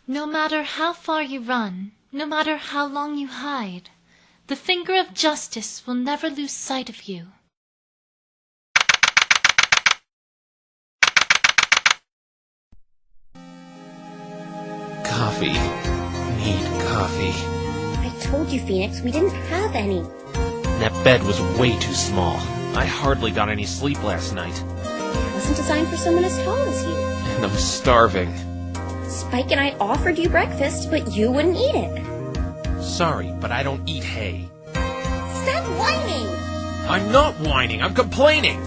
No matter how far you run, no matter how long you hide, the finger of justice will never lose sight of you. Coffee. Need coffee. I told you, Phoenix, we didn't have any. That bed was way too small. I hardly got any sleep last night. It wasn't designed for someone as tall as you. And I'm starving. Spike and I offered you breakfast, but you wouldn't eat it. Sorry, but I don't eat hay. Stop whining! I'm not whining, I'm complaining!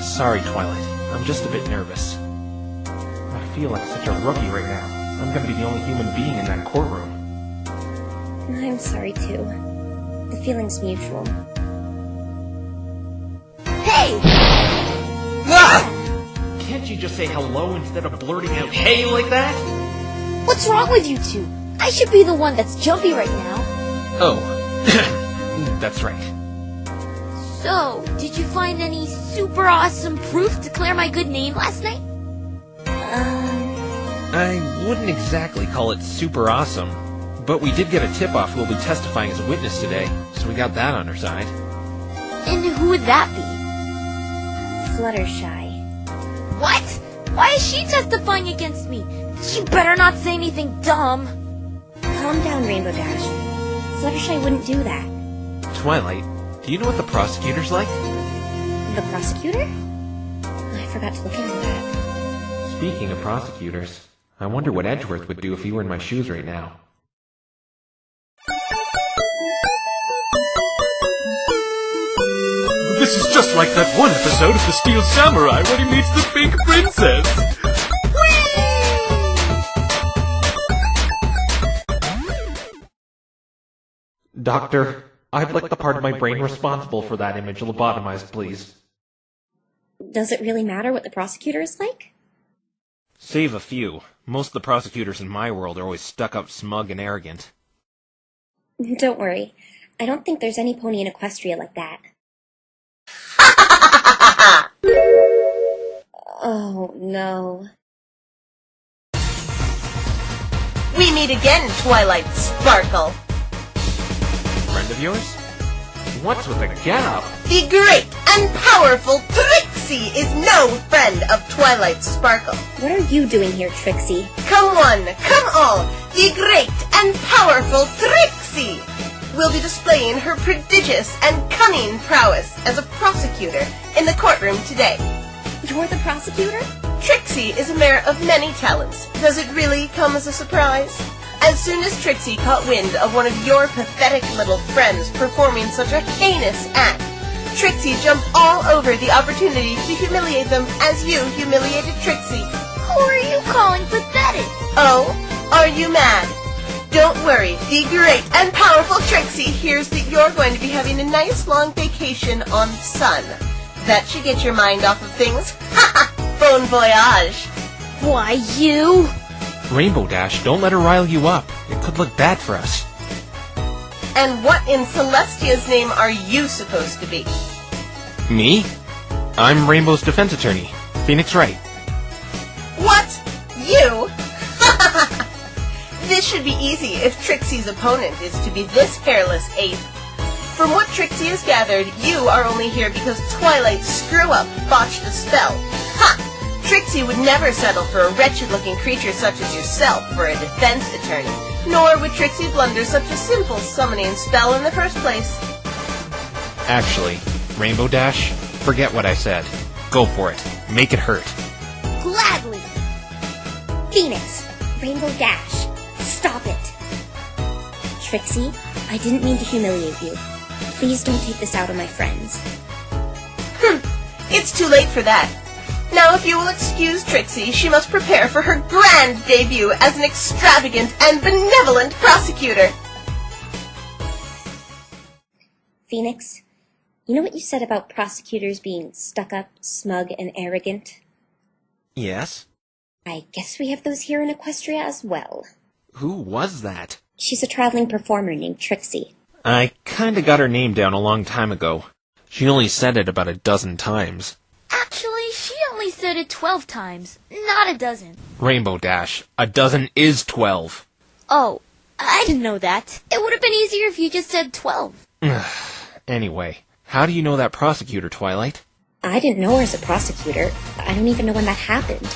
Sorry, Twilight. I'm just a bit nervous. I feel like such a rookie right now. I'm gonna be the only human being in that courtroom. I'm sorry, too. The feeling's mutual. Hey! Ah! Can't you just say hello instead of blurting out hey like that? What's wrong with you two? I should be the one that's jumpy right now. Oh. That's right. So, did you find any super awesome proof to clear my good name last night? I wouldn't exactly call it super awesome, but we did get a tip-off who will be testifying as a witness today, so we got that on our side. And who would that be? Fluttershy. What? Why is she testifying against me? She better not say anything dumb. Calm down, Rainbow Dash. Fluttershy wouldn't do that. Twilight, do you know what the prosecutor's like? The prosecutor? I forgot to look into that. Speaking of prosecutors, I wonder what Edgeworth would do if he were in my shoes right now. This is just like that one episode of The Steel Samurai when he meets the pink princess. Doctor, I'd like the part of my brain responsible for that image lobotomized, please. Does it really matter what the prosecutor is like? Save a few. Most of the prosecutors in my world are always stuck-up, smug, and arrogant. Don't worry. I don't think there's any pony in Equestria like that. Oh, no. We meet again, Twilight Sparkle. Friend of yours? What's with the get-up? The great and powerful Trixie is no friend of Twilight Sparkle. What are you doing here, Trixie? Come one, come all, the great and powerful Trixie will be displaying her prodigious and cunning prowess as a prosecutor in the courtroom today. You're the prosecutor? Trixie is a mare of many talents. Does it really come as a surprise? As soon as Trixie caught wind of one of your pathetic little friends performing such a heinous act, Trixie jumped all over the opportunity to humiliate them as you humiliated Trixie. Who are you calling pathetic? Oh, are you mad? Don't worry, the great and powerful Trixie hears that you're going to be having a nice long vacation on Sun. That should get your mind off of things. Ha ha! Bon voyage! Why, you? Rainbow Dash, don't let her rile you up. It could look bad for us. And what in Celestia's name are you supposed to be? Me? I'm Rainbow's defense attorney, Phoenix Wright. What? You? This should be easy if Trixie's opponent is to be this hairless ape. From what Trixie has gathered, you are only here because Twilight's screw-up botched a spell. Ha! Trixie would never settle for a wretched-looking creature such as yourself for a defense attorney, nor would Trixie blunder such a simple summoning spell in the first place. Actually, Rainbow Dash, forget what I said. Go for it. Make it hurt. Gladly! Phoenix, Rainbow Dash, stop it! Trixie, I didn't mean to humiliate you. Please don't take this out on my friends. It's too late for that. Now, if you will excuse Trixie, she must prepare for her grand debut as an extravagant and benevolent prosecutor. Phoenix, you know what you said about prosecutors being stuck-up, smug, and arrogant? Yes? I guess we have those here in Equestria as well. Who was that? She's a traveling performer named Trixie. I kinda got her name down a long time ago. She only said it about a dozen times. Actually, she only said it 12 times, not a dozen. Rainbow Dash, a dozen is 12. Oh, I didn't know that. It would have been easier if you just said 12. Anyway, how do you know that prosecutor, Twilight? I didn't know her as a prosecutor. I don't even know when that happened.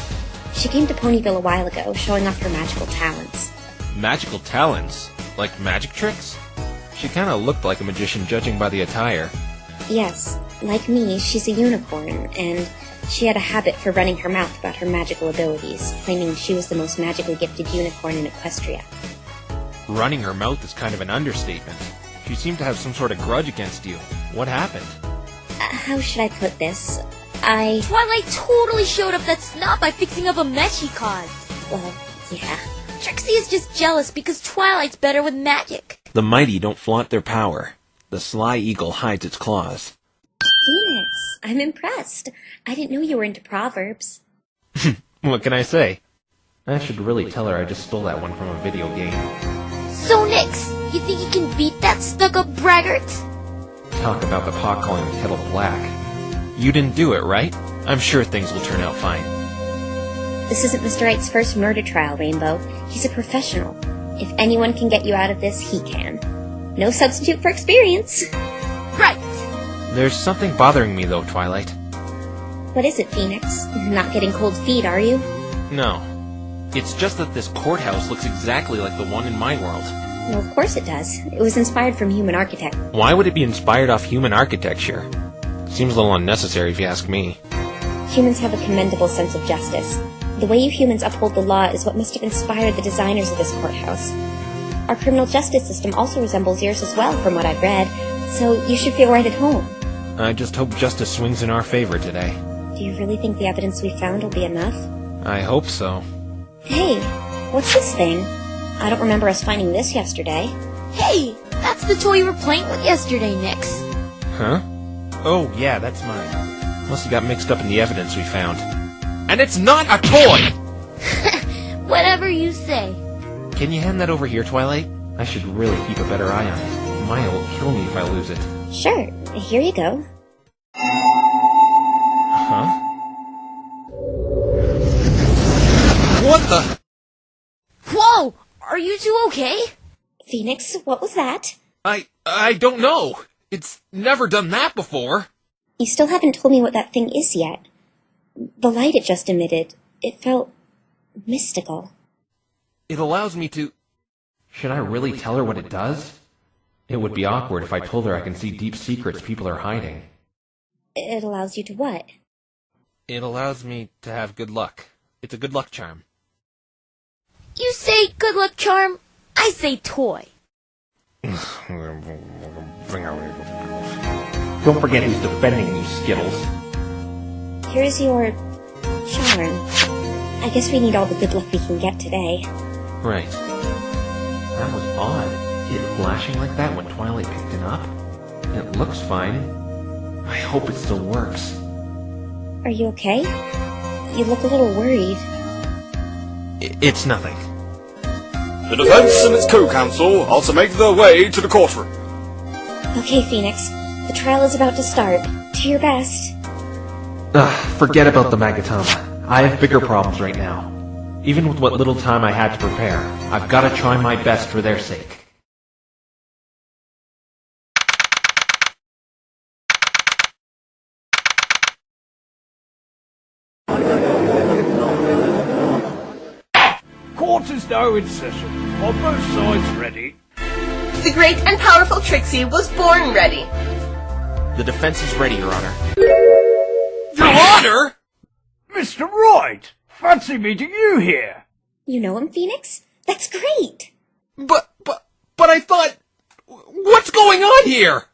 She came to Ponyville a while ago, showing off her magical talents. Magical talents? Like magic tricks? She kinda looked like a magician judging by the attire. Yes, like me, she's a unicorn, and she had a habit for running her mouth about her magical abilities, claiming she was the most magically gifted unicorn in Equestria. Running her mouth is kind of an understatement. She seemed to have some sort of grudge against you. What happened? How should I put this? Twilight totally showed up that snot by fixing up a mess she caused. Well, yeah. Trixie is just jealous because Twilight's better with magic. The mighty don't flaunt their power. The sly eagle hides its claws. Phoenix, I'm impressed. I didn't know you were into proverbs. What can I say? I should really tell her I just stole that one from a video game. So, Nix, you think you can beat that stuck-up braggart? Talk about the pot calling the kettle black. You didn't do it, right? I'm sure things will turn out fine. This isn't Mr. Wright's first murder trial, Rainbow. He's a professional. If anyone can get you out of this, he can. No substitute for experience. Right. There's something bothering me, though, Twilight. What is it, Phoenix? Not getting cold feet, are you? No. It's just that this courthouse looks exactly like the one in my world. Well, of course it does. It was inspired from human architecture. Why would it be inspired off human architecture? Seems a little unnecessary if you ask me. Humans have a commendable sense of justice. The way you humans uphold the law is what must have inspired the designers of this courthouse. Our criminal justice system also resembles yours as well, from what I've read, so you should feel right at home. I just hope justice swings in our favor today. Do you really think the evidence we found will be enough? I hope so. Hey, what's this thing? I don't remember us finding this yesterday. Hey, that's the toy you were playing with yesterday, Nix. Huh? Oh, yeah, that's mine. Must have got mixed up in the evidence we found. And it's not a toy! Whatever you say. Can you hand that over here, Twilight? I should really keep a better eye on it. Maya will kill me if I lose it. Sure, here you go. Huh? What the? Whoa! Are you two okay? Phoenix, what was that? I don't know. It's never done that before. You still haven't told me what that thing is yet. The light it just emitted, it felt mystical. It allows me to... Should I really tell her what it does? It would be awkward if I told her I can see deep secrets people are hiding. It allows you to what? It allows me to have good luck. It's a good luck charm. You say good luck charm, I say toy. Don't forget who's defending you, Skittles. Here's your charm. I guess we need all the good luck we can get today. Right. That was odd. It flashing like that when Twilight picked it up? It looks fine. I hope it still works. Are you okay? You look a little worried. It's nothing. The defense and its co-counsel are to make their way to the courtroom. Okay, Phoenix. The trial is about to start. Do your best. Forget about the Magatama. I have bigger problems right now. Even with what little time I had to prepare, I've got to try my best for their sake. Court is now in session. Are both sides ready? The great and powerful Trixie was born ready. The defense is ready, Your Honor. Your Honor! Mr. Wright! Fancy meeting you here! You know him, Phoenix? That's great! But I thought... What's going on here?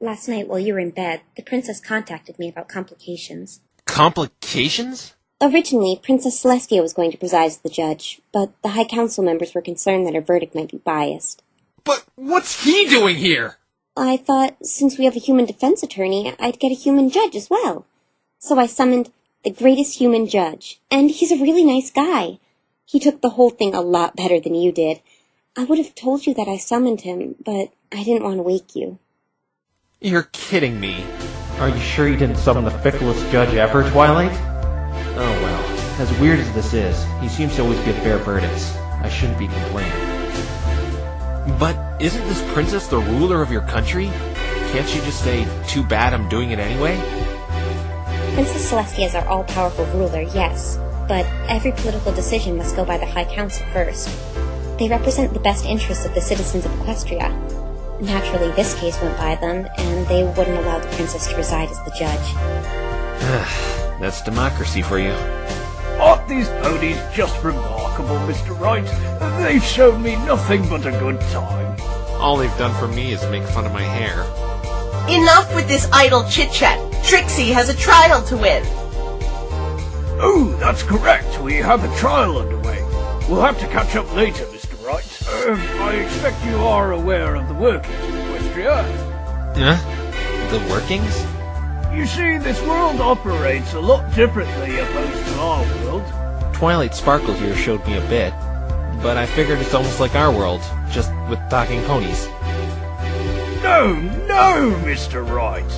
Last night while you were in bed, the princess contacted me about complications. Complications? Originally, Princess Celestia was going to preside as the judge, but the High Council members were concerned that her verdict might be biased. But what's he doing here? I thought, since we have a human defense attorney, I'd get a human judge as well. So I summoned the greatest human judge, and he's a really nice guy. He took the whole thing a lot better than you did. I would have told you that I summoned him, but I didn't want to wake you. You're kidding me. Are you sure you didn't summon the ficklest judge ever, Twilight? As weird as this is, he seems to always give fair verdicts. I shouldn't be complaining. But isn't this princess the ruler of your country? Can't she just say, too bad I'm doing it anyway? Princess Celestia is our all-powerful ruler, yes, but every political decision must go by the High Council first. They represent the best interests of the citizens of Equestria. Naturally, this case went by them, and they wouldn't allow the princess to reside as the judge. That's democracy for you. Aren't these ponies just remarkable, Mr. Wright? They've shown me nothing but a good time. All they've done for me is make fun of my hair. Enough with this idle chit-chat. Trixie has a trial to win. Oh, that's correct. We have a trial underway. We'll have to catch up later, Mr. Wright. I expect you are aware of the workings of Equestria. The workings? You see, this world operates a lot differently opposed to our world. Twilight Sparkle here showed me a bit, but I figured it's almost like our world, just with talking ponies. No, Mr. Wright.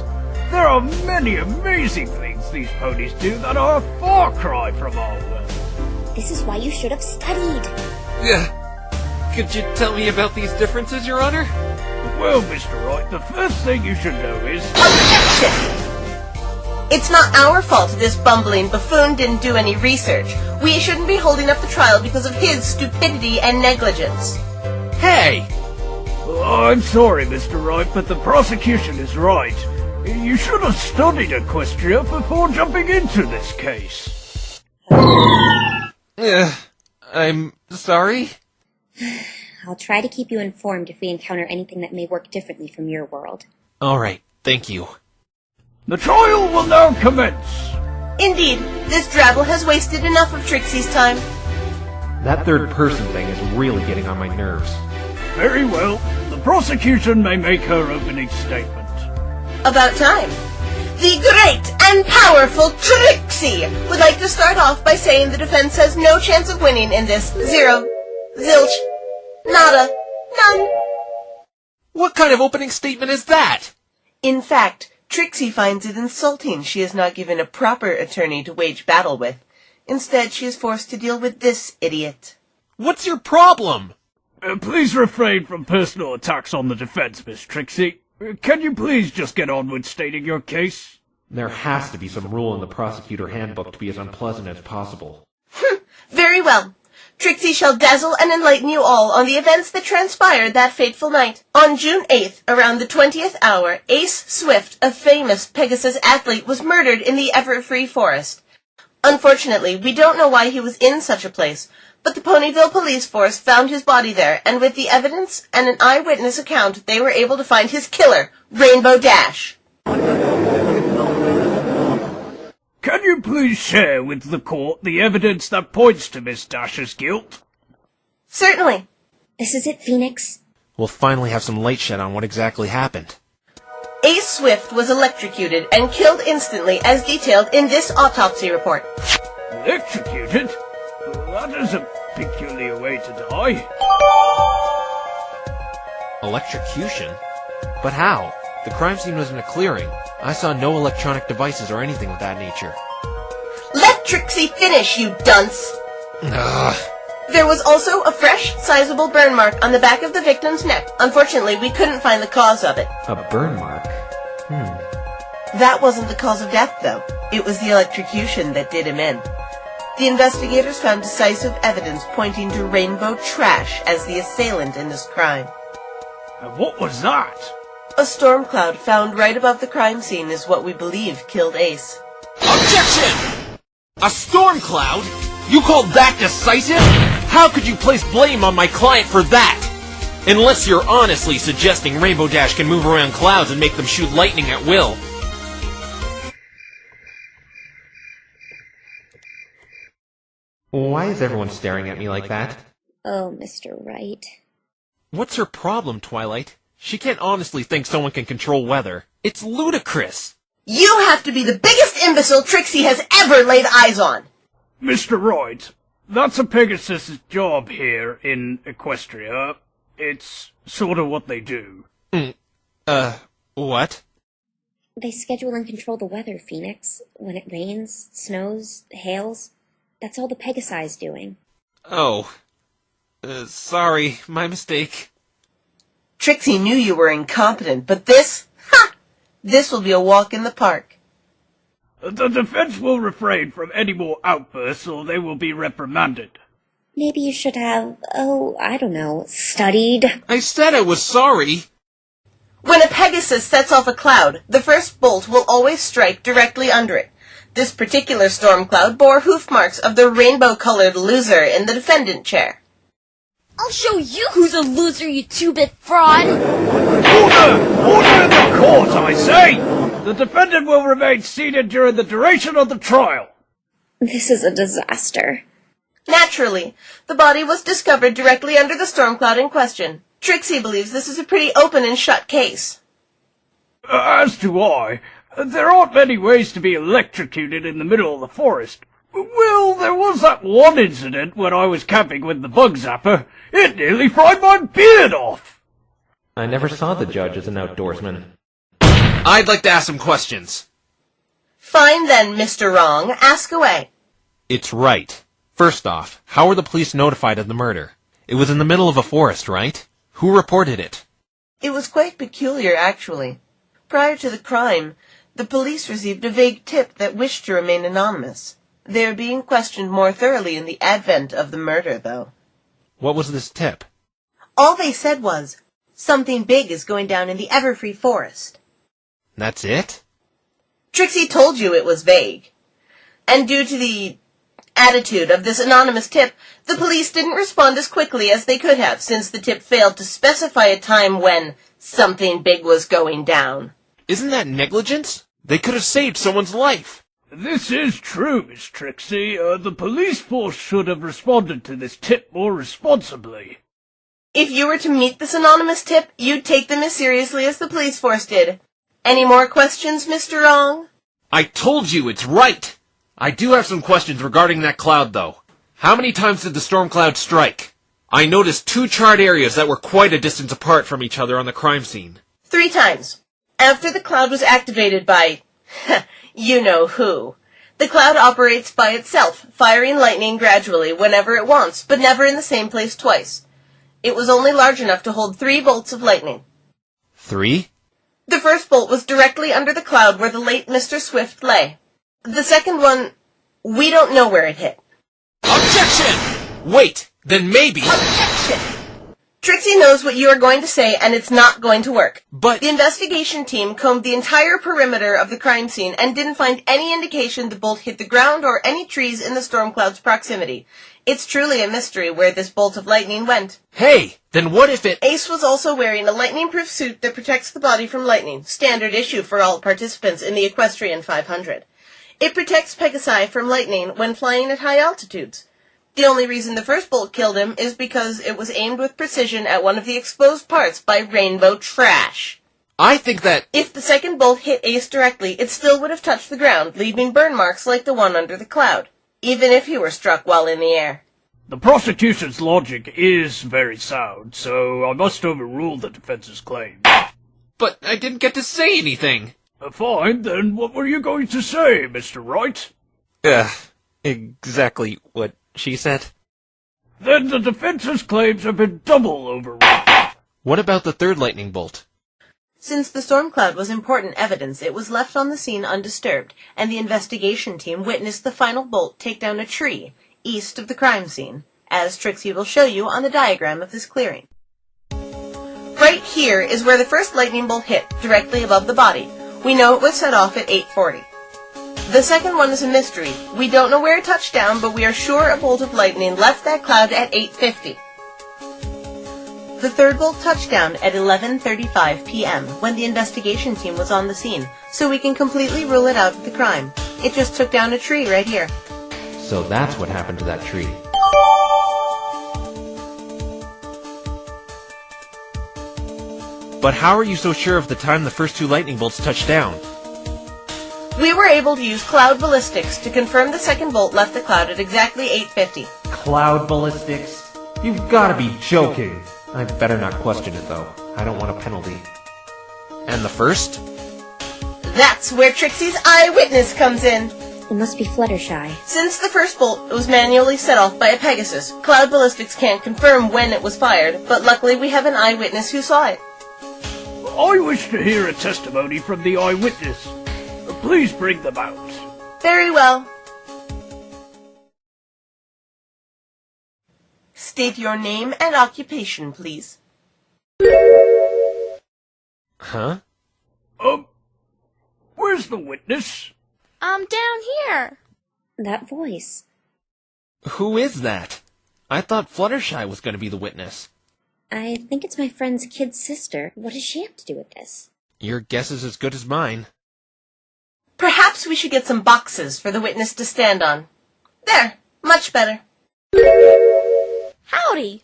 There are many amazing things these ponies do that are a far cry from our world. This is why you should have studied. Could you tell me about these differences, Your Honor? Well, Mr. Wright, the first thing you should know is... Objection! It's not our fault this bumbling buffoon didn't do any research. We shouldn't be holding up the trial because of his stupidity and negligence. Hey! I'm sorry, Mr. Wright, but the prosecution is right. You should have studied Equestria before jumping into this case. I'm sorry? I'll try to keep you informed if we encounter anything that may work differently from your world. Alright, thank you. The trial will now commence. Indeed, this drabble has wasted enough of Trixie's time. That third person thing is really getting on my nerves. Very well. The prosecution may make her opening statement. About time. The great and powerful Trixie would like to start off by saying the defense has no chance of winning in this zero, zilch, nada, none. What kind of opening statement is that? In fact, Trixie finds it insulting she is not given a proper attorney to wage battle with. Instead, she is forced to deal with this idiot. What's your problem? Please refrain from personal attacks on the defense, Miss Trixie. Can you please just get on with stating your case? There has to be some rule in the prosecutor handbook to be as unpleasant as possible. Very well. Trixie shall dazzle and enlighten you all on the events that transpired that fateful night. On June 8th, around the 20th hour, Ace Swift, a famous Pegasus athlete, was murdered in the Everfree Forest. Unfortunately, we don't know why he was in such a place, but the Ponyville police force found his body there, and with the evidence and an eyewitness account, they were able to find his killer, Rainbow Dash. Can you please share with the court the evidence that points to Miss Dash's guilt? Certainly. This is it, Phoenix. We'll finally have some light shed on what exactly happened. Ace Swift was electrocuted and killed instantly as detailed in this autopsy report. Electrocuted? That is a peculiar way to die. Electrocution? But how? The crime scene was in a clearing. I saw no electronic devices or anything of that nature. Let Trixie finish, you dunce! Ugh. There was also a fresh, sizable burn mark on the back of the victim's neck. Unfortunately, we couldn't find the cause of it. A burn mark? That wasn't the cause of death, though. It was the electrocution that did him in. The investigators found decisive evidence pointing to Rainbow Trash as the assailant in this crime. And what was that? A storm cloud found right above the crime scene is what we believe killed Ace. Objection! A storm cloud? You call that decisive? How could you place blame on my client for that? Unless you're honestly suggesting Rainbow Dash can move around clouds and make them shoot lightning at will. Why is everyone staring at me like that? Oh, Mr. Wright. What's her problem, Twilight? She can't honestly think someone can control weather. It's ludicrous. You have to be the biggest imbecile Trixie has ever laid eyes on! Mr. Wright, that's a Pegasus' job here in Equestria. It's sort of what they do. What? They schedule and control the weather, Phoenix. When it rains, snows, hails, That's all the Pegasi's doing. Oh. Sorry, my mistake. Trixie knew you were incompetent, but this will be a walk in the park. The defense will refrain from any more outbursts or they will be reprimanded. Maybe you should have, I don't know, studied. I said I was sorry. When a Pegasus sets off a cloud, the first bolt will always strike directly under it. This particular storm cloud bore hoof marks of the rainbow-colored loser in the defendant chair. I'll show you who's a loser, you two-bit fraud! Order in the court, I say! The defendant will remain seated during the duration of the trial. This is a disaster. Naturally, the body was discovered directly under the storm cloud in question. Trixie believes this is a pretty open and shut case. As do I. There aren't many ways to be electrocuted in the middle of the forest. Well, there was that one incident when I was camping with the bug zapper. It nearly fried my beard off. I never saw the judge as an outdoorsman. I'd like to ask some questions. Fine then, Mr. Wrong. Ask away. It's right. First off, how were the police notified of the murder? It was in the middle of a forest, right? Who reported it? It was quite peculiar, actually. Prior to the crime, the police received a vague tip that wished to remain anonymous. They are being questioned more thoroughly in the advent of the murder, though. What was this tip? All they said was, something big is going down in the Everfree forest. That's it? Trixie told you it was vague. And due to the attitude of this anonymous tip, the police didn't respond as quickly as they could have, since the tip failed to specify a time when something big was going down. Isn't that negligence? They could have saved someone's life. This is true, Miss Trixie. The police force should have responded to this tip more responsibly. If you were to meet this anonymous tip, you'd take them as seriously as the police force did. Any more questions, Mr. Wrong? I told you it's right. I do have some questions regarding that cloud, though. How many times did the storm cloud strike? I noticed 2 charred areas that were quite a distance apart from each other on the crime scene. 3 times. After the cloud was activated by... you know who. The cloud operates by itself, firing lightning gradually whenever it wants, but never in the same place twice. It was only large enough to hold 3 bolts of lightning. 3? The first bolt was directly under the cloud where the late Mr. Swift lay. The second one, we don't know where it hit. Objection! Wait, then maybe... Objection! Trixie knows what you are going to say, and it's not going to work. But... The investigation team combed the entire perimeter of the crime scene and didn't find any indication the bolt hit the ground or any trees in the storm cloud's proximity. It's truly a mystery where this bolt of lightning went. Hey, then what if it... Ace was also wearing a lightning-proof suit that protects the body from lightning, standard issue for all participants in the Equestrian 500. It protects Pegasi from lightning when flying at high altitudes. The only reason the first bolt killed him is because it was aimed with precision at one of the exposed parts by rainbow trash. I think that... If the second bolt hit Ace directly, it still would have touched the ground, leaving burn marks like the one under the cloud, even if he were struck while in the air. The prosecution's logic is very sound, so I must overrule the defense's claim. But I didn't get to say anything. Fine, then what were you going to say, Mr. Wright? Exactly what she said. Then the defense's claims have been double overruled. What about the third lightning bolt? Since the storm cloud was important evidence, it was left on the scene undisturbed, and the investigation team witnessed the final bolt take down a tree east of the crime scene, as Trixie will show you on the diagram of this clearing. Right here is where the first lightning bolt hit, directly above the body. We know it was set off at 8:40. The second one is a mystery. We don't know where it touched down, but we are sure a bolt of lightning left that cloud at 8:50. The third bolt touched down at 11:35 p.m. when the investigation team was on the scene, so we can completely rule it out of the crime. It just took down a tree right here. So that's what happened to that tree. But how are you so sure of the time the first 2 lightning bolts touched down? We were able to use cloud ballistics to confirm the second bolt left the cloud at exactly 8:50. Cloud ballistics? You've gotta be joking. I better not question it, though. I don't want a penalty. And the first? That's where Trixie's eyewitness comes in. It must be Fluttershy. Since the first bolt was manually set off by a Pegasus, Cloud Ballistics can't confirm when it was fired, but luckily we have an eyewitness who saw it. I wish to hear a testimony from the eyewitness. Please bring them out. Very well. State your name and occupation, please. Huh? Where's the witness? I'm down here. That voice. Who is that? I thought Fluttershy was going to be the witness. I think it's my friend's kid sister. What does she have to do with this? Your guess is as good as mine. Perhaps we should get some boxes for the witness to stand on. There, much better. Howdy.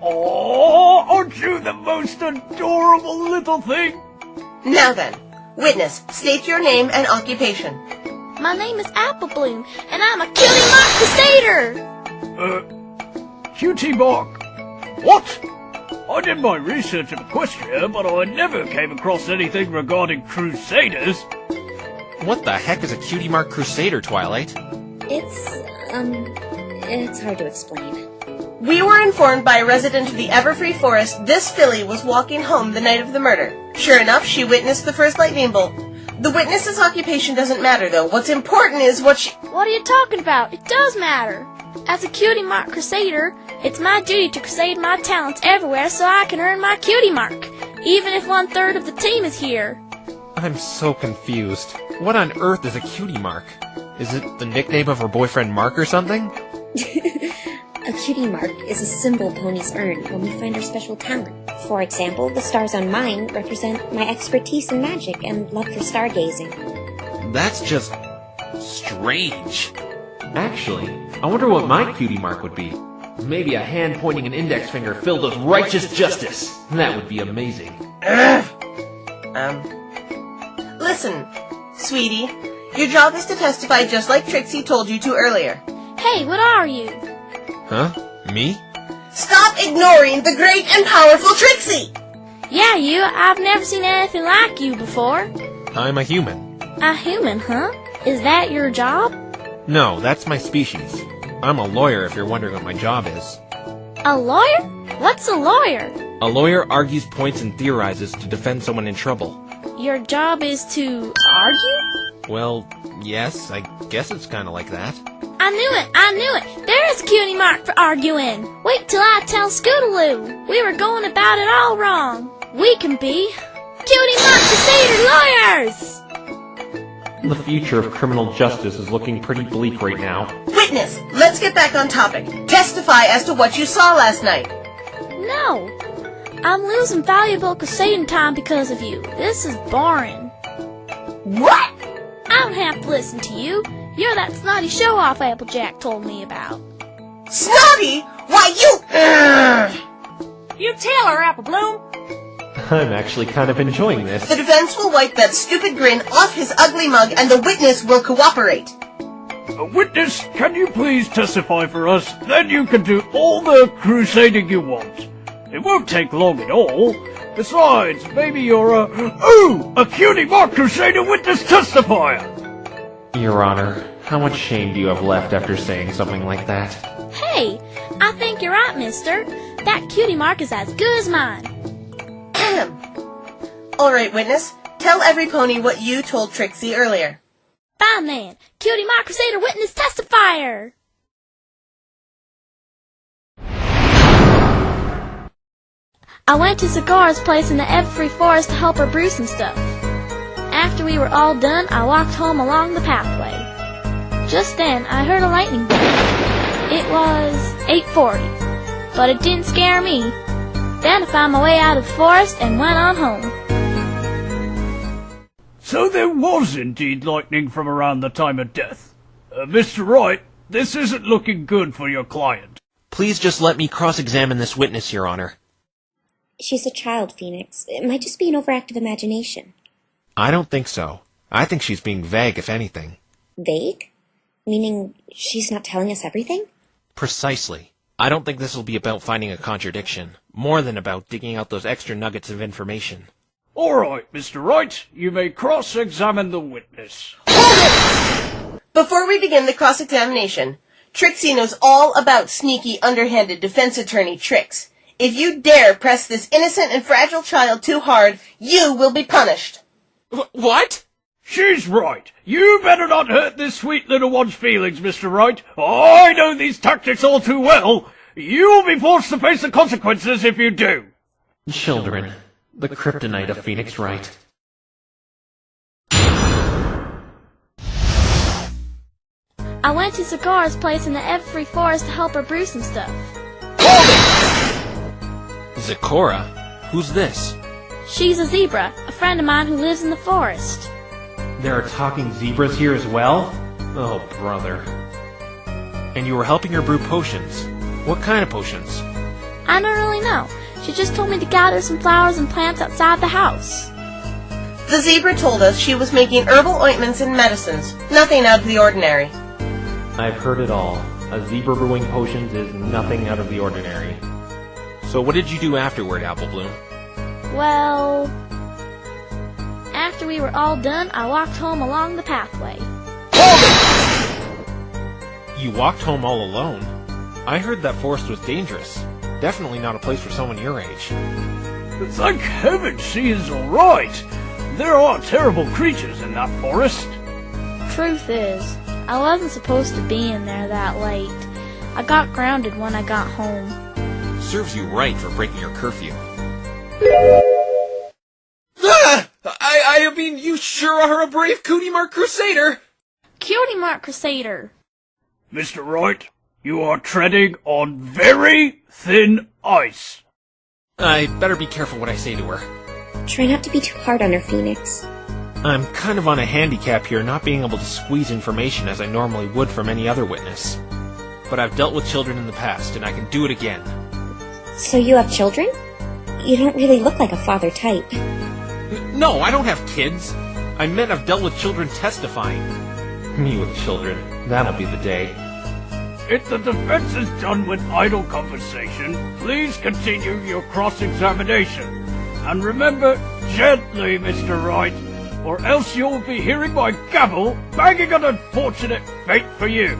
Oh, aren't you the most adorable little thing? Now then, witness, state your name and occupation. My name is Apple Bloom, and I'm a Cutie Mark Crusader! Cutie Mark. What? I did my research at Equestria, but I never came across anything regarding Crusaders. What the heck is a Cutie Mark Crusader, Twilight? It's hard to explain. We were informed by a resident of the Everfree Forest this filly was walking home the night of the murder. Sure enough, she witnessed the first lightning bolt. The witness's occupation doesn't matter, though. What's important is what she... What are you talking about? It does matter. As a Cutie Mark Crusader, it's my duty to crusade my talents everywhere so I can earn my Cutie Mark, even if 1/3 of the team is here. I'm so confused. What on earth is a Cutie Mark? Is it the nickname of her boyfriend Mark or something? A cutie mark is a symbol ponies earn when we find our special talent. For example, the stars on mine represent my expertise in magic and love for stargazing. That's just... strange. Actually, I wonder what my cutie mark would be. Maybe a hand pointing an index finger filled with righteous justice. That would be amazing. Listen, sweetie, your job is to testify just like Trixie told you to earlier. Hey, what are you? Huh? Me? Stop ignoring the great and powerful Trixie! Yeah, you. I've never seen anything like you before. I'm a human. A human, huh? Is that your job? No, that's my species. I'm a lawyer if you're wondering what my job is. A lawyer? What's a lawyer? A lawyer argues points and theorizes to defend someone in trouble. Your job is to argue? Well, yes, I guess it's kind of like that. I knew it! There is a Cutie Mark for arguing! Wait till I tell Scootaloo! We were going about it all wrong! We can be Cutie Mark Crusader lawyers! The future of criminal justice is looking pretty bleak right now. Witness, let's get back on topic. Testify as to what you saw last night. No! I'm losing valuable crusading time because of you. This is boring. What? I don't have to listen to you. You're that snotty show-off Applejack told me about. Snotty? Why, you... You tell her, Apple Bloom. I'm actually kind of enjoying this. The defense will wipe that stupid grin off his ugly mug and the witness will cooperate. Witness, can you please testify for us? Then you can do all the crusading you want. It won't take long at all. Besides, maybe you're a Cutie Mark Crusader witness testifier. Your Honor, how much shame do you have left after saying something like that? Hey, I think you're right, mister. That Cutie Mark is as good as mine. All right, witness. Tell every pony what you told Trixie earlier. Fine then. Cutie Mark Crusader witness testifier. I went to Sagara's place in the Everfree Forest to help her brew some stuff. After we were all done, I walked home along the pathway. Just then, I heard a lightning bolt. It was 8:40, but it didn't scare me. Then I found my way out of the forest and went on home. So there was indeed lightning from around the time of death. Mr. Wright, this isn't looking good for your client. Please just let me cross-examine this witness, Your Honor. She's a child, Phoenix. It might just be an overactive imagination. I don't think so. I think she's being vague, if anything. Vague? Meaning she's not telling us everything? Precisely. I don't think this will be about finding a contradiction, more than about digging out those extra nuggets of information. All right, Mr. Wright, you may cross-examine the witness. Before we begin the cross-examination, Trixie knows all about sneaky, underhanded defense attorney tricks. If you dare press this innocent and fragile child too hard, you will be punished. What? She's right. You better not hurt this sweet little one's feelings, Mr. Wright. I know these tactics all too well. You'll be forced to face the consequences if you do. Children, the kryptonite of Phoenix Wright. I went to Cigar's place in the every forest to help her brew some stuff. Zecora? Who's this? She's a zebra, a friend of mine who lives in the forest. There are talking zebras here as well? Oh, brother. And you were helping her brew potions. What kind of potions? I don't really know. She just told me to gather some flowers and plants outside the house. The zebra told us she was making herbal ointments and medicines. Nothing out of the ordinary. I've heard it all. A zebra brewing potions is nothing out of the ordinary. So what did you do afterward, Apple Bloom? Well, after we were all done, I walked home along the pathway. You walked home all alone? I heard that forest was dangerous. Definitely not a place for someone your age. Thank heaven she is all right. There are terrible creatures in that forest. Truth is, I wasn't supposed to be in there that late. I got grounded when I got home. Serves you right for breaking your curfew. I mean, you sure are a brave Cootie Mark Crusader! Cutie Mark Crusader! Mr. Wright, you are treading on very thin ice. I better be careful what I say to her. Try not to be too hard on her, Phoenix. I'm kind of on a handicap here, not being able to squeeze information as I normally would from any other witness. But I've dealt with children in the past, and I can do it again. So you have children? You don't really look like a father type. No, I don't have kids. I meant I've dealt with children testifying. Me with children. That'll be the day. If the defense is done with idle conversation, please continue your cross-examination. And remember, gently, Mr. Wright, or else you'll be hearing my gavel banging an unfortunate fate for you.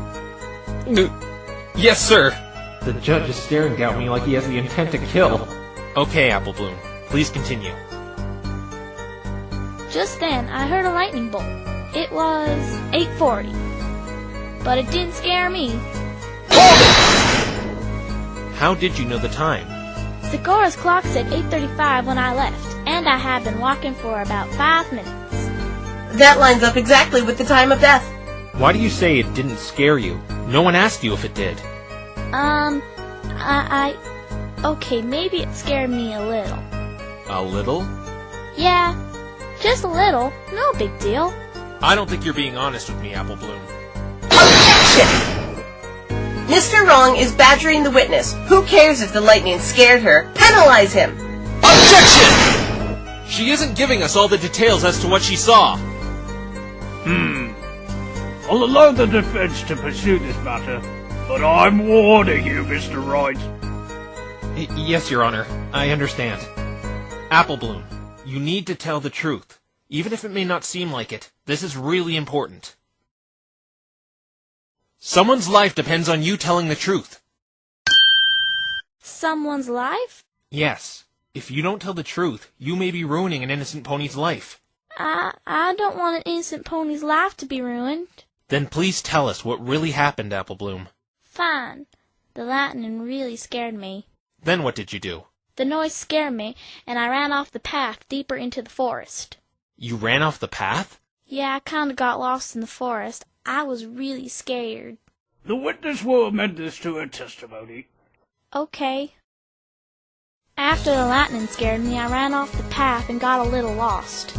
Yes, sir. The judge is staring down at me like he has the intent to kill. Okay, Apple Bloom. Please continue. Just then, I heard a lightning bolt. It was 8:40. But it didn't scare me. How did you know the time? Cigar's clock said 8:35 when I left, and I had been walking for about 5 minutes. That lines up exactly with the time of death. Why do you say it didn't scare you? No one asked you if it did. Okay, maybe it scared me a little. A little? Yeah, just a little. No big deal. I don't think you're being honest with me, Apple Bloom. Objection! Mr. Wrong is badgering the witness. Who cares if the lightning scared her? Penalize him! Objection! She isn't giving us all the details as to what she saw. I'll allow the defense to pursue this matter, but I'm warning you, Mr. Wright. Yes, Your Honor. I understand. Apple Bloom, you need to tell the truth. Even if it may not seem like it, this is really important. Someone's life depends on you telling the truth. Someone's life? Yes. If you don't tell the truth, you may be ruining an innocent pony's life. I don't want an innocent pony's life to be ruined. Then please tell us what really happened, Apple Bloom. Fine. The lightning really scared me. Then what did you do? The noise scared me, and I ran off the path deeper into the forest. You ran off the path? Yeah, I kinda got lost in the forest. I was really scared. The witness will amend this to her testimony. Okay. After the lightning scared me, I ran off the path and got a little lost.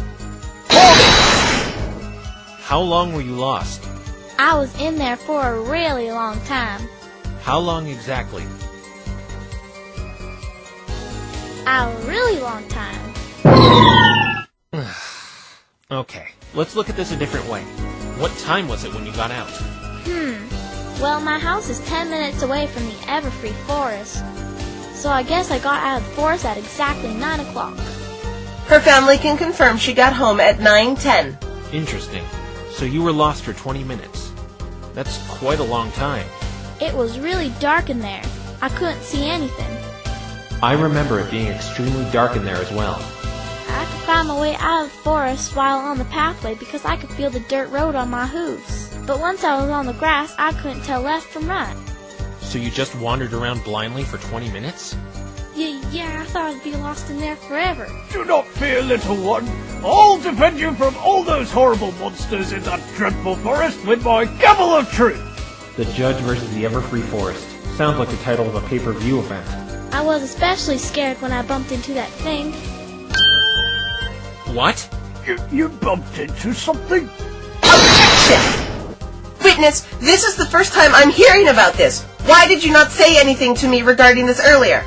How long were you lost? I was in there for a really long time. How long exactly? A really long time. Okay, let's look at this a different way. What time was it when you got out? Well, my house is 10 minutes away from the Everfree Forest, so I guess I got out of the forest at exactly 9 o'clock. Her family can confirm she got home at 9:10. Interesting. So you were lost for 20 minutes. That's quite a long time. It was really dark in there. I couldn't see anything. I remember it being extremely dark in there as well. I could find my way out of the forest while on the pathway because I could feel the dirt road on my hooves. But once I was on the grass, I couldn't tell left from right. So you just wandered around blindly for 20 minutes? Yeah, I thought I'd be lost in there forever. Do not fear, little one. I'll defend you from all those horrible monsters in that dreadful forest with my gavel of truth. The Judge versus the Everfree Forest. Sounds like the title of a pay-per-view event. I was especially scared when I bumped into that thing. What? You bumped into something? Objection! Witness, this is the first time I'm hearing about this. Why did you not say anything to me regarding this earlier?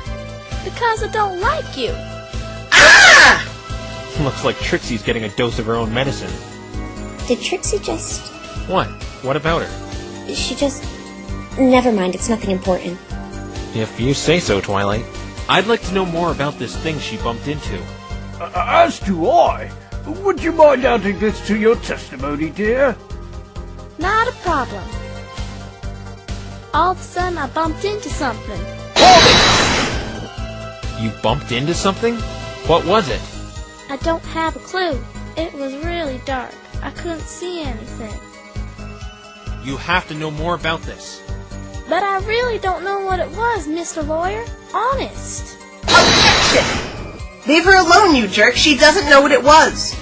Because I don't like you. Ah! Looks like Trixie's getting a dose of her own medicine. Did Trixie just... What? What about her? She just... Never mind, it's nothing important. If you say so, Twilight. I'd like to know more about this thing she bumped into. As do I. Would you mind adding this to your testimony, dear? Not a problem. All of a sudden, I bumped into something. You bumped into something? What was it? I don't have a clue. It was really dark. I couldn't see anything. You have to know more about this. But I really don't know what it was, Mr. Lawyer. Honest. Objection! Leave her alone, you jerk. She doesn't know what it was.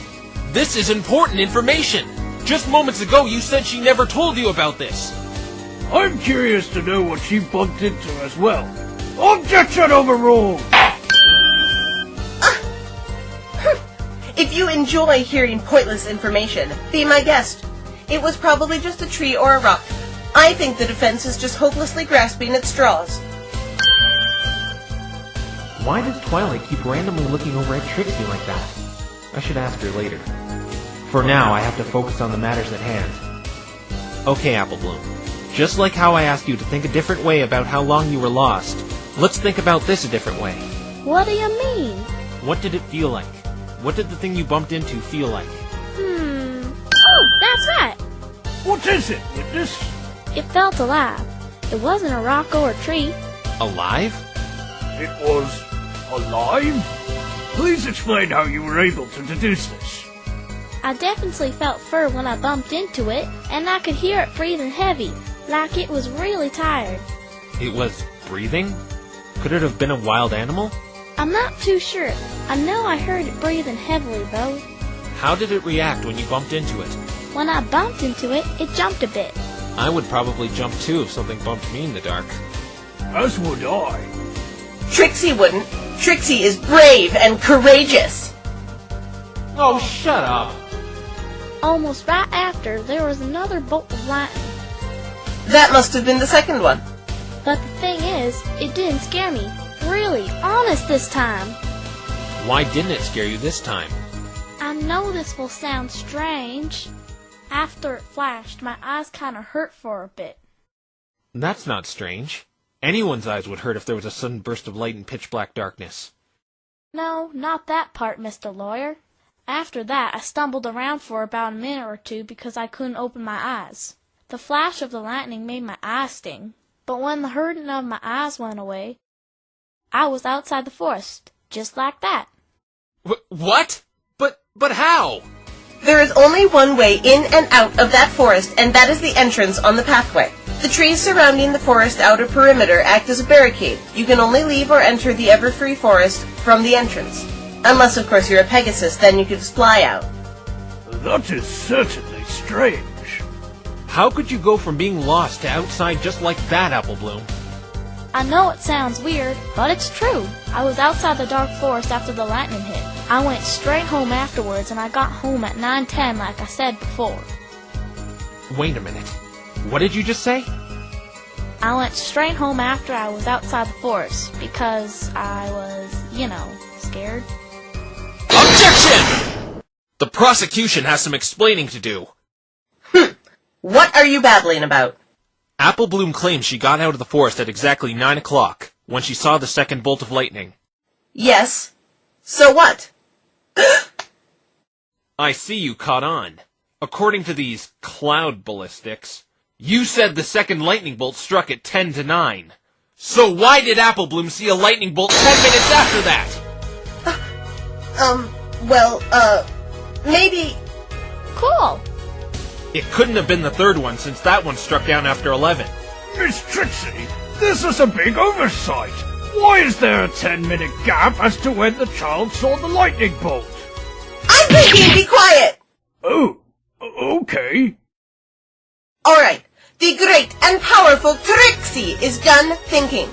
This is important information. Just moments ago, you said she never told you about this. I'm curious to know what she bumped into as well. Objection overruled! If you enjoy hearing pointless information, be my guest. It was probably just a tree or a rock. I think the defense is just hopelessly grasping at straws. Why does Twilight keep randomly looking over at Trixie like that? I should ask her later. For now, I have to focus on the matters at hand. Okay, Apple Bloom. Just like how I asked you to think a different way about how long you were lost, let's think about this a different way. What do you mean? What did it feel like? What did the thing you bumped into feel like? Oh, that's right. What is it, Witness? It felt alive. It wasn't a rock or a tree. Alive? It was alive? Please explain how you were able to deduce this. I definitely felt fur when I bumped into it, and I could hear it breathing heavy, like it was really tired. It was breathing? Could it have been a wild animal? I'm not too sure. I know I heard it breathing heavily, though. How did it react when you bumped into it? When I bumped into it, it jumped a bit. I would probably jump too if something bumped me in the dark. As would I. Trixie wouldn't. Trixie is brave and courageous. Oh, shut up! Almost right after, there was another bolt of lightning. That must have been the second one. But the thing is, it didn't scare me. Really, honest this time. Why didn't it scare you this time? I know this will sound strange. After it flashed, my eyes kind of hurt for a bit. That's not strange. Anyone's eyes would hurt if there was a sudden burst of light in pitch-black darkness. No, not that part, Mr. Lawyer. After that, I stumbled around for about a minute or two because I couldn't open my eyes. The flash of the lightning made my eyes sting, but when the hurting of my eyes went away, I was outside the forest, just like that. What? But how? There is only one way in and out of that forest, and that is the entrance on the pathway. The trees surrounding the forest outer perimeter act as a barricade. You can only leave or enter the Everfree Forest from the entrance. Unless, of course, you're a Pegasus, then you can just fly out. That is certainly strange. How could you go from being lost to outside just like that, Apple Bloom? I know it sounds weird, but it's true. I was outside the dark forest after the lightning hit. I went straight home afterwards, and I got home at 9:10 like I said before. Wait a minute. What did you just say? I went straight home after I was outside the forest, because I was, scared. Objection! The prosecution has some explaining to do. What are you babbling about? Apple Bloom claims she got out of the forest at exactly 9 o'clock, when she saw the second bolt of lightning. Yes. So what? I see you caught on. According to these cloud ballistics, You said the second lightning bolt struck at 10 to 9. So why did Applebloom see a lightning bolt 10 minutes after that? Maybe... Cool. It couldn't have been the third one since that one struck down after 11. Miss Trixie, this is a big oversight. Why is there a 10-minute gap as to when the child saw the lightning bolt? I'm thinking, be quiet! Oh, okay. Alright, the great and powerful Trixie is done thinking.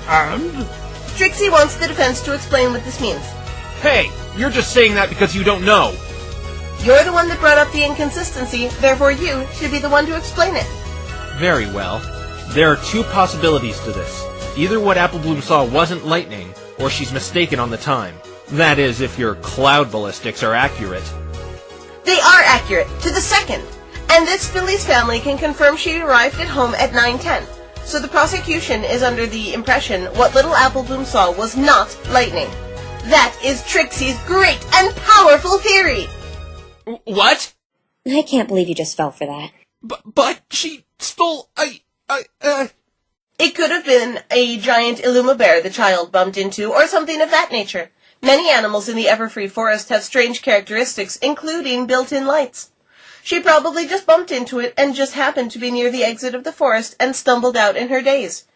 And? Trixie wants the defense to explain what this means. Hey, you're just saying that because you don't know. You're the one that brought up the inconsistency, therefore you should be the one to explain it. Very well. There are two possibilities to this. Either what Applebloom saw wasn't lightning, or she's mistaken on the time. That is, if your cloud ballistics are accurate. They are accurate, to the second. And this Philly's family can confirm she arrived at home at 9:10. So the prosecution is under the impression what little Applebloom saw was not lightning. That is Trixie's great and powerful theory! What? I can't believe you just fell for that. But she stole It could have been a giant Illuma bear the child bumped into, or something of that nature. Many animals in the Everfree forest have strange characteristics, including built-in lights. She probably just bumped into it and just happened to be near the exit of the forest and stumbled out in her daze.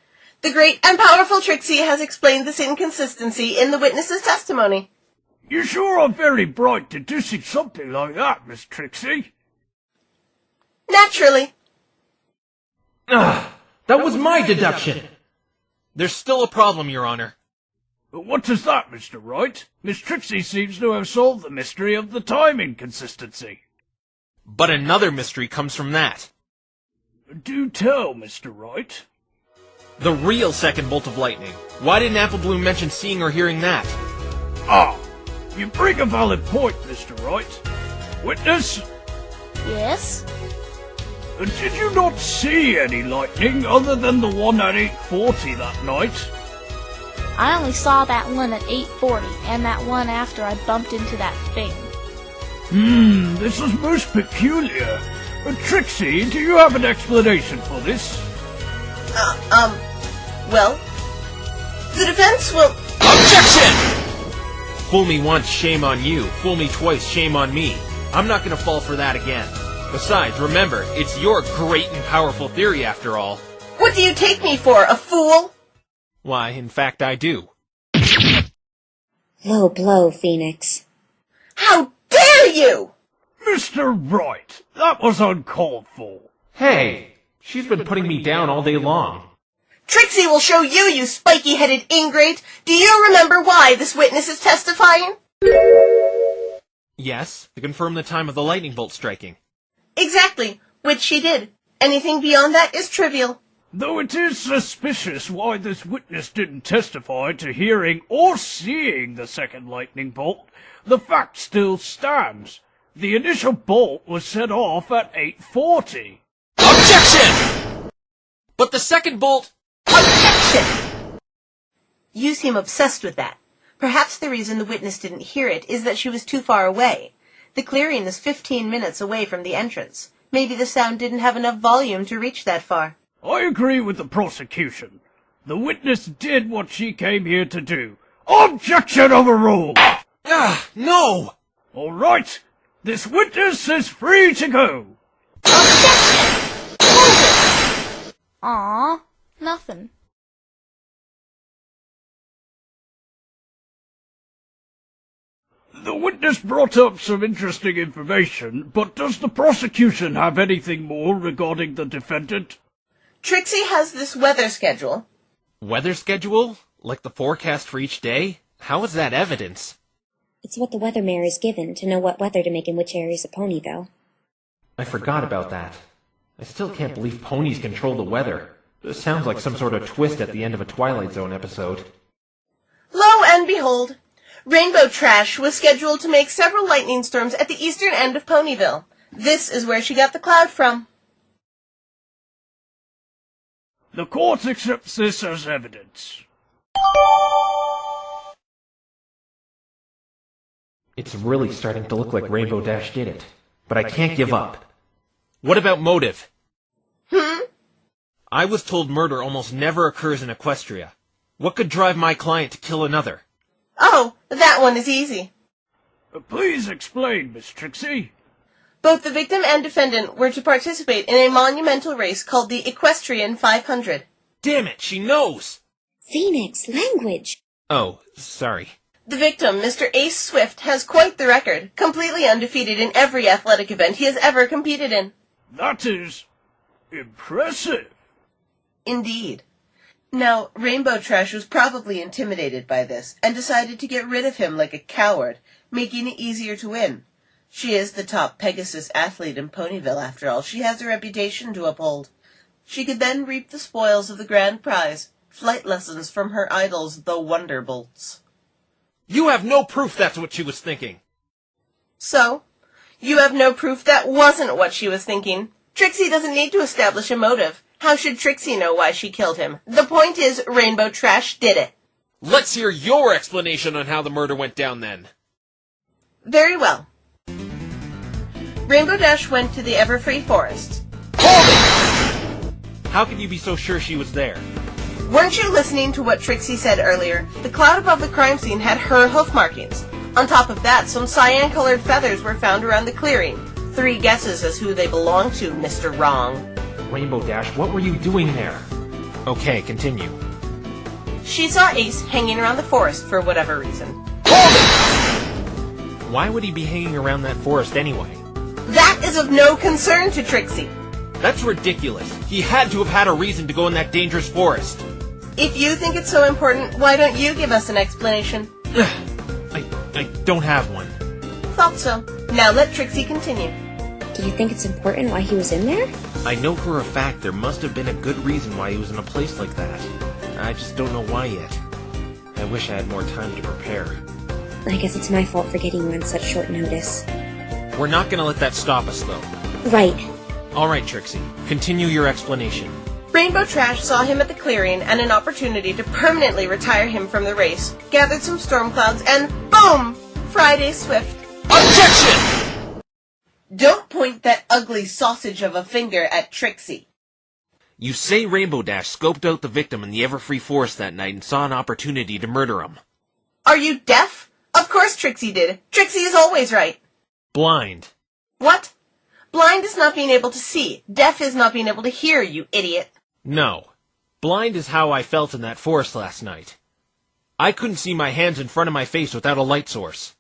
The great and powerful Trixie has explained this inconsistency in the witness's testimony. You sure are very bright deducing something like that, Miss Trixie. Naturally. That was my deduction. There's still a problem, Your Honor. What is that, Mr. Wright? Miss Trixie seems to have solved the mystery of the time inconsistency. But another mystery comes from that. Do tell, Mr. Wright. The real second bolt of lightning. Why didn't Applebloom mention seeing or hearing that? Ah, you bring a valid point, Mr. Wright. Witness? Yes? Did you not see any lightning other than the one at 8:40 that night? I only saw that one at 8:40, and that one after I bumped into that thing. This is most peculiar. Trixie, do you have an explanation for this? Well, the defense will... Objection! Fool me once, shame on you. Fool me twice, shame on me. I'm not gonna fall for that again. Besides, remember, it's your great and powerful theory after all. What do you take me for, a fool? Why, in fact, I do. Low blow, Phoenix. How dare you! Mr. Wright, that was uncalled for. Hey, she's been putting me down all day long. Trixie will show you, you spiky-headed ingrate! Do you remember why this witness is testifying? Yes, to confirm the time of the lightning bolt striking. Exactly, which she did. Anything beyond that is trivial. Though it is suspicious why this witness didn't testify to hearing or seeing the second lightning bolt, the fact still stands. The initial bolt was set off at 8:40. Objection! But the second bolt... Objection! You seem obsessed with that. Perhaps the reason the witness didn't hear it is that she was too far away. The clearing is 15 minutes away from the entrance. Maybe the sound didn't have enough volume to reach that far. I agree with the prosecution. The witness did what she came here to do. Objection overruled! No! All right, this witness is free to go. Objection! Aw, nothing. The witness brought up some interesting information, but does the prosecution have anything more regarding the defendant? Trixie has this weather schedule. Weather schedule? Like the forecast for each day? How is that evidence? It's what the weathermare is given to know what weather to make in which areas of Ponyville. I forgot about that. I still can't believe ponies control the weather. This sounds like some sort of twist at the end of a Twilight Zone episode. Lo and behold, Rainbow Trash was scheduled to make several lightning storms at the eastern end of Ponyville. This is where she got the cloud from. The court accepts this as evidence. It's really starting to look like Rainbow Dash did it, but I can't give up. What about motive? I was told murder almost never occurs in Equestria. What could drive my client to kill another? Oh, that one is easy. Please explain, Miss Trixie. Both the victim and defendant were to participate in a monumental race called the Equestrian 500. Damn it, she knows! Phoenix, language. Oh, sorry. The victim, Mr. Ace Swift, has quite the record, completely undefeated in every athletic event he has ever competed in. That is impressive. Indeed. Now, Rainbow Trash was probably intimidated by this, and decided to get rid of him like a coward, making it easier to win. She is the top Pegasus athlete in Ponyville, after all. She has a reputation to uphold. She could then reap the spoils of the grand prize, flight lessons from her idols, the Wonderbolts. You have no proof that's what she was thinking. So, you have no proof that wasn't what she was thinking. Trixie doesn't need to establish a motive. How should Trixie know why she killed him? The point is, Rainbow Trash did it. Let's hear your explanation on how the murder went down then. Very well. Rainbow Dash went to the Everfree Forest. How can you be so sure she was there? Weren't you listening to what Trixie said earlier? The cloud above the crime scene had her hoof markings. On top of that, some cyan-colored feathers were found around the clearing. 3 guesses as who they belong to, Mr. Wrong. Rainbow Dash, what were you doing there? Okay, continue. She saw Ace hanging around the forest for whatever reason. Why would he be hanging around that forest anyway? That is of no concern to Trixie. That's ridiculous. He had to have had a reason to go in that dangerous forest. If you think it's so important, why don't you give us an explanation? I don't have one. Thought so. Now let Trixie continue. Do you think it's important why he was in there? I know for a fact there must have been a good reason why he was in a place like that. I just don't know why yet. I wish I had more time to prepare. I guess it's my fault for getting you on such short notice. We're not gonna let that stop us, though. Right. Alright, Trixie. Continue your explanation. Rainbow Trash saw him at the clearing and an opportunity to permanently retire him from the race, gathered some storm clouds, and boom! Friday Swift. Objection! Don't point that ugly sausage of a finger at Trixie. You say Rainbow Dash scoped out the victim in the Everfree Forest that night and saw an opportunity to murder him. Are you deaf? Of course Trixie did. Trixie is always right. Blind. What? Blind is not being able to see. Deaf is not being able to hear, you idiot. No. Blind is how I felt in that forest last night. I couldn't see my hands in front of my face without a light source.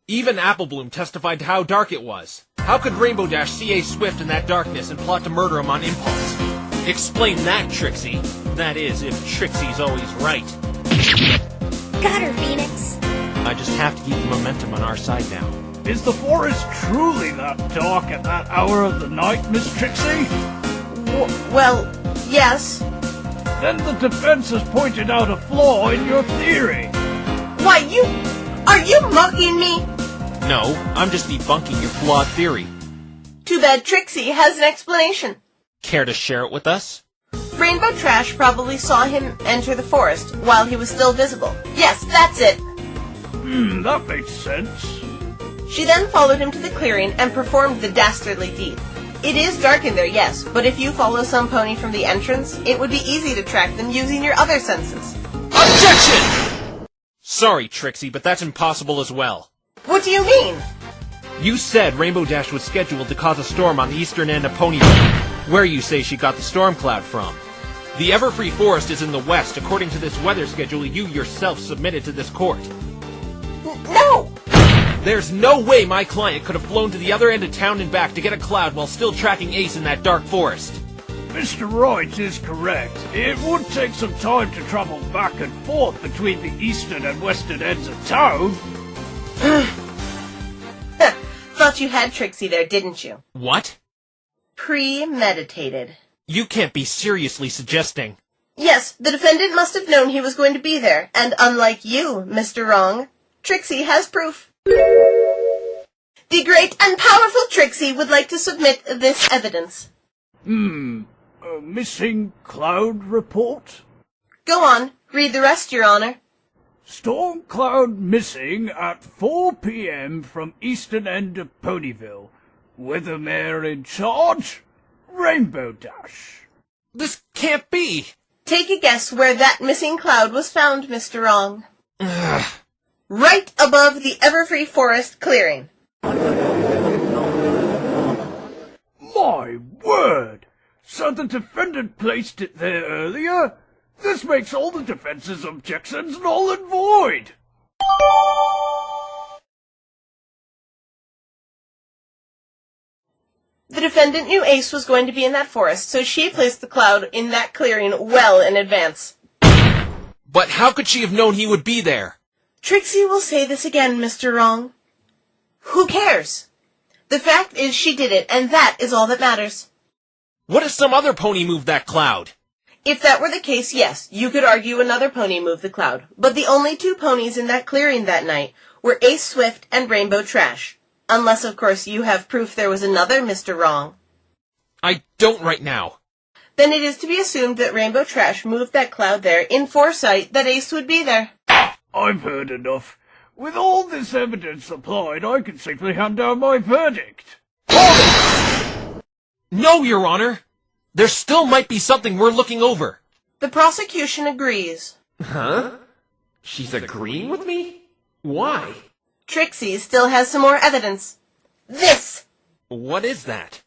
Even Applebloom testified to how dark it was. How could Rainbow Dash see Ace Swift in that darkness and plot to murder him on impulse? Explain that, Trixie. That is, if Trixie's always right. Got her, Phoenix. I just have to keep the momentum on our side now. Is the forest truly that dark at that hour of the night, Miss Trixie? Well, yes. Then the defense has pointed out a flaw in your theory. Why, are you mocking me? No, I'm just debunking your flawed theory. Too bad Trixie has an explanation. Care to share it with us? Rainbow Trash probably saw him enter the forest while he was still visible. Yes, that's it. That makes sense. She then followed him to the clearing and performed the dastardly deed. It is dark in there, yes, but if you follow some pony from the entrance, it would be easy to track them using your other senses. Objection! Sorry, Trixie, but that's impossible as well. What do you mean? You said Rainbow Dash was scheduled to cause a storm on the eastern end of Ponyville, where you say she got the storm cloud from. The Everfree Forest is in the west, according to this weather schedule you yourself submitted to this court. No! There's no way my client could have flown to the other end of town and back to get a cloud while still tracking Ace in that dark forest. Mr. Wright is correct. It would take some time to travel back and forth between the eastern and western ends of town. Thought you had Trixie there, didn't you? What? Premeditated. You can't be seriously suggesting. Yes, the defendant must have known he was going to be there, and unlike you, Mr. Wrong, Trixie has proof. The great and powerful Trixie would like to submit this evidence. A missing cloud report? Go on, read the rest, Your Honor. Storm cloud missing at 4 p.m. from eastern end of Ponyville. Weathermare in charge? Rainbow Dash. This can't be! Take a guess where that missing cloud was found, Mr. Wrong. Right above the Everfree Forest clearing. My word! So the defendant placed it there earlier? This makes all the defense's objections null and void! The defendant knew Ace was going to be in that forest, so she placed the cloud in that clearing well in advance. But how could she have known he would be there? Trixie will say this again, Mr. Wrong. Who cares? The fact is she did it, and that is all that matters. What if some other pony moved that cloud? If that were the case, yes, you could argue another pony moved the cloud. But the only two ponies in that clearing that night were Ace Swift and Rainbow Trash. Unless, of course, you have proof there was another Mr. Wrong. I don't right now. Then it is to be assumed that Rainbow Trash moved that cloud there in foresight that Ace would be there. I've heard enough. With all this evidence applied, I can safely hand down my verdict. No, Your Honor! There still might be something we're looking over. The prosecution agrees. Huh? She's agreeing with me? Why? Trixie still has some more evidence. This! What is that?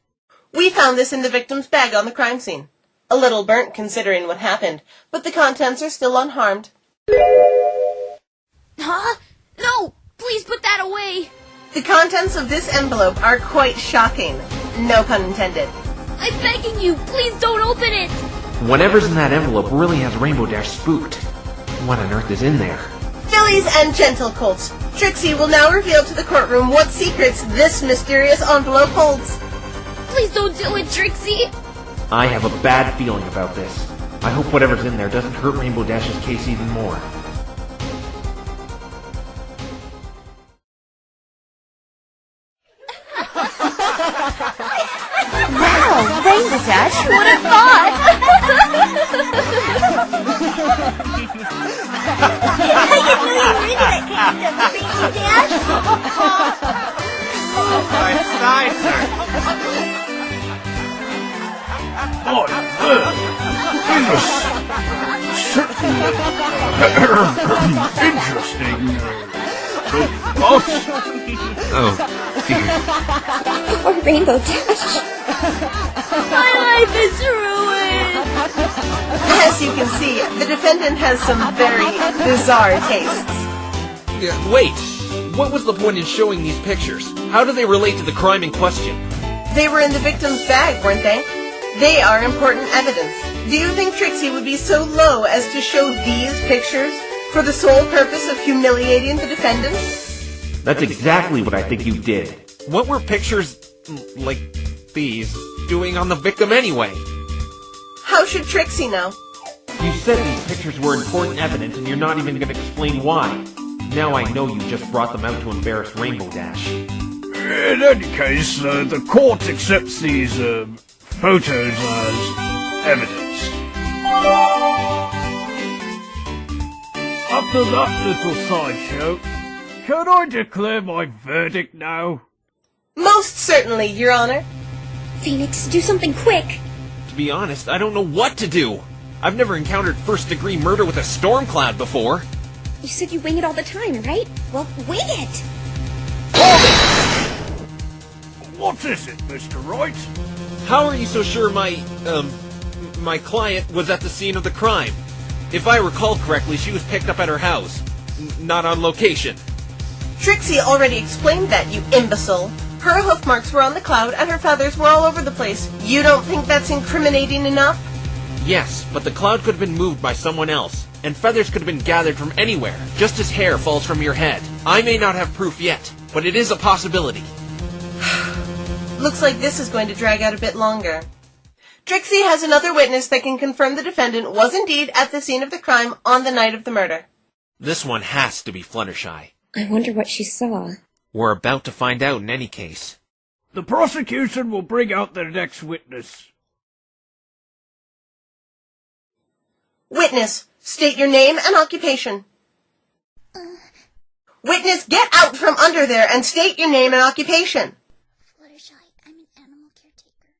We found this in the victim's bag on the crime scene. A little burnt considering what happened, but the contents are still unharmed. Huh? No! Please put that away! The contents of this envelope are quite shocking. No pun intended. I'm begging you, please don't open it! Whatever's in that envelope really has Rainbow Dash spooked. What on earth is in there? Fillies and gentle colts, Trixie will now reveal to the courtroom what secrets this mysterious envelope holds. Please don't do it, Trixie! I have a bad feeling about this. I hope whatever's in there doesn't hurt Rainbow Dash's case even more. Wow, Rainbow Dash, who would have thought? I didn't know you were into that kind of stuff, Rainbow Dash. My sides hurt. Interesting. Oh, dear. Poor Rainbow Dash. My life is ruined! As you can see, the defendant has some very bizarre tastes. Wait! What was the point in showing these pictures? How do they relate to the crime in question? They were in the victim's bag, weren't they? They are important evidence. Do you think Trixie would be so low as to show these pictures for the sole purpose of humiliating the defendant? That's exactly what I think you did. What were pictures, like these, doing on the victim anyway? How should Trixie know? You said these pictures were important evidence and you're not even going to explain why. Now I know you just brought them out to embarrass Rainbow Dash. In any case, the court accepts these, photos as evidence. After that little sideshow, can I declare my verdict now? Most certainly, Your Honor. Phoenix, do something quick. To be honest, I don't know what to do. I've never encountered first-degree murder with a storm cloud before. You said you wing it all the time, right? Well, wing it! What is it, Mr. Wright? How are you so sure my client was at the scene of the crime? If I recall correctly, she was picked up at her house. Not on location. Trixie already explained that, you imbecile. Her hoof marks were on the cloud and her feathers were all over the place. You don't think that's incriminating enough? Yes, but the cloud could have been moved by someone else, and feathers could have been gathered from anywhere, just as hair falls from your head. I may not have proof yet, but it is a possibility. Looks like this is going to drag out a bit longer. Trixie has another witness that can confirm the defendant was indeed at the scene of the crime on the night of the murder. This one has to be Fluttershy. I wonder what she saw. We're about to find out in any case. The prosecution will bring out their next witness. Witness, state your name and occupation. Witness, get out from under there and state your name and occupation. Fluttershy, I'm an animal caretaker.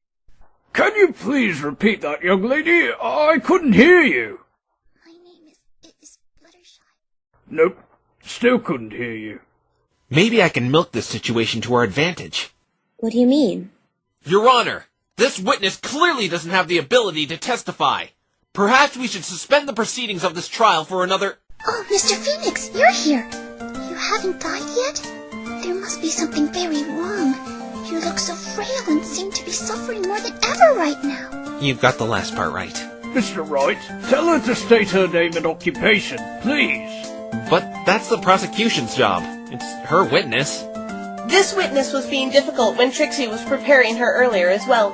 Can you please repeat that, young lady? I couldn't hear you. My name is Fluttershy. Nope, still couldn't hear you. Maybe I can milk this situation to our advantage. What do you mean? Your Honor, this witness clearly doesn't have the ability to testify. Perhaps we should suspend the proceedings of this trial for another... Oh, Mr. Phoenix, you're here. You haven't died yet? There must be something very wrong. You look so frail and seem to be suffering more than ever right now. You got the last part right. Mr. Wright, tell her to state her name and occupation, please. But that's the prosecution's job. It's her witness. This witness was being difficult when Trixie was preparing her earlier as well.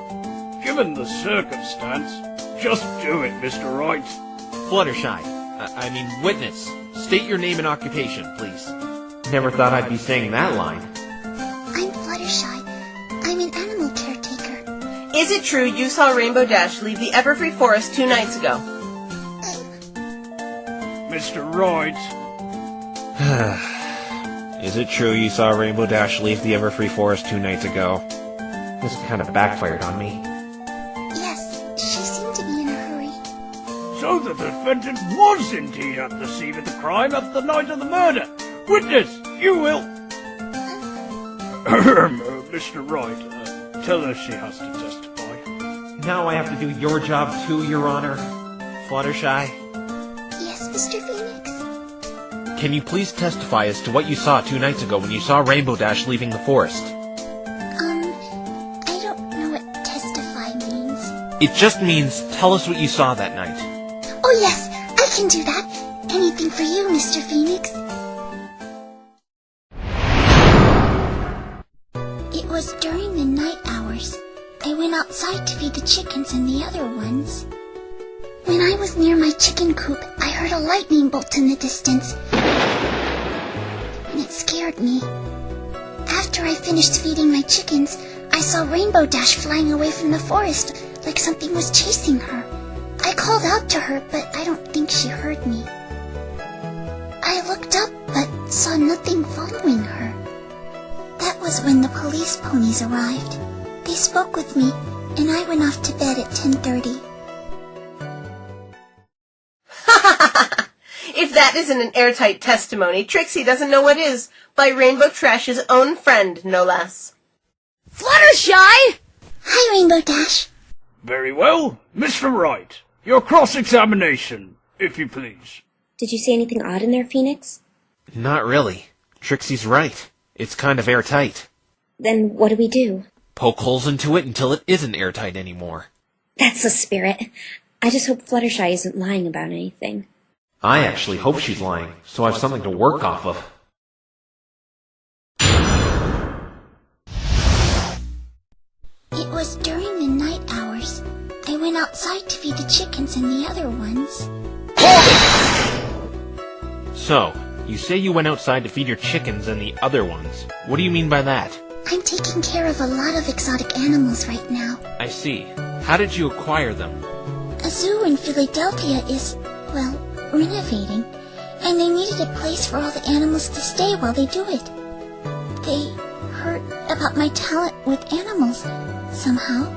Given the circumstance, just do it, Mr. Wright. Fluttershy. Witness. State your name and occupation, please. Never thought I'd be saying that line. I'm Fluttershy. I'm an animal caretaker. Is it true you saw Rainbow Dash leave the Everfree Forest 2 nights ago? Mr. Wright. Is it true you saw Rainbow Dash leave the Everfree Forest 2 nights ago? This kind of backfired on me. Yes, she seemed to be in a hurry. So the defendant was indeed at the scene of the crime at the night of the murder. Witness, you will... Mr. Wright, tell her she has to testify. Now I have to do your job too, Your Honor. Fluttershy, Yes, Mr. Phoenix? can you please testify as to what you saw 2 nights ago when you saw Rainbow Dash leaving the forest? I don't know what testify means. It just means tell us what you saw that night. Oh yes, I can do that. Anything for you, Mr. Phoenix. It was during the night hours. I went outside to feed the chickens and the other ones. When I was near my chicken coop, I heard a lightning bolt in the distance, and it scared me. After I finished feeding my chickens, I saw Rainbow Dash flying away from the forest like something was chasing her. I called out to her, but I don't think she heard me. I looked up, but saw nothing following her. That was when the police ponies arrived. They spoke with me, and I went off to bed at 10:30. If that isn't an airtight testimony, Trixie doesn't know what is, by Rainbow Trash's own friend, no less. Fluttershy! Hi, Rainbow Dash. Very well. Mr. Wright, your cross-examination, if you please. Did you see anything odd in there, Phoenix? Not really. Trixie's right. It's kind of airtight. Then what do we do? Poke holes into it until it isn't airtight anymore. That's the spirit. I just hope Fluttershy isn't lying about anything. I actually hope she's lying, so I have something to work off of. It was during the night hours. I went outside to feed the chickens and the other ones. So, you say you went outside to feed your chickens and the other ones. What do you mean by that? I'm taking care of a lot of exotic animals right now. I see. How did you acquire them? A zoo in Philadelphia is, well, renovating, and they needed a place for all the animals to stay while they do it. They heard about my talent with animals, somehow,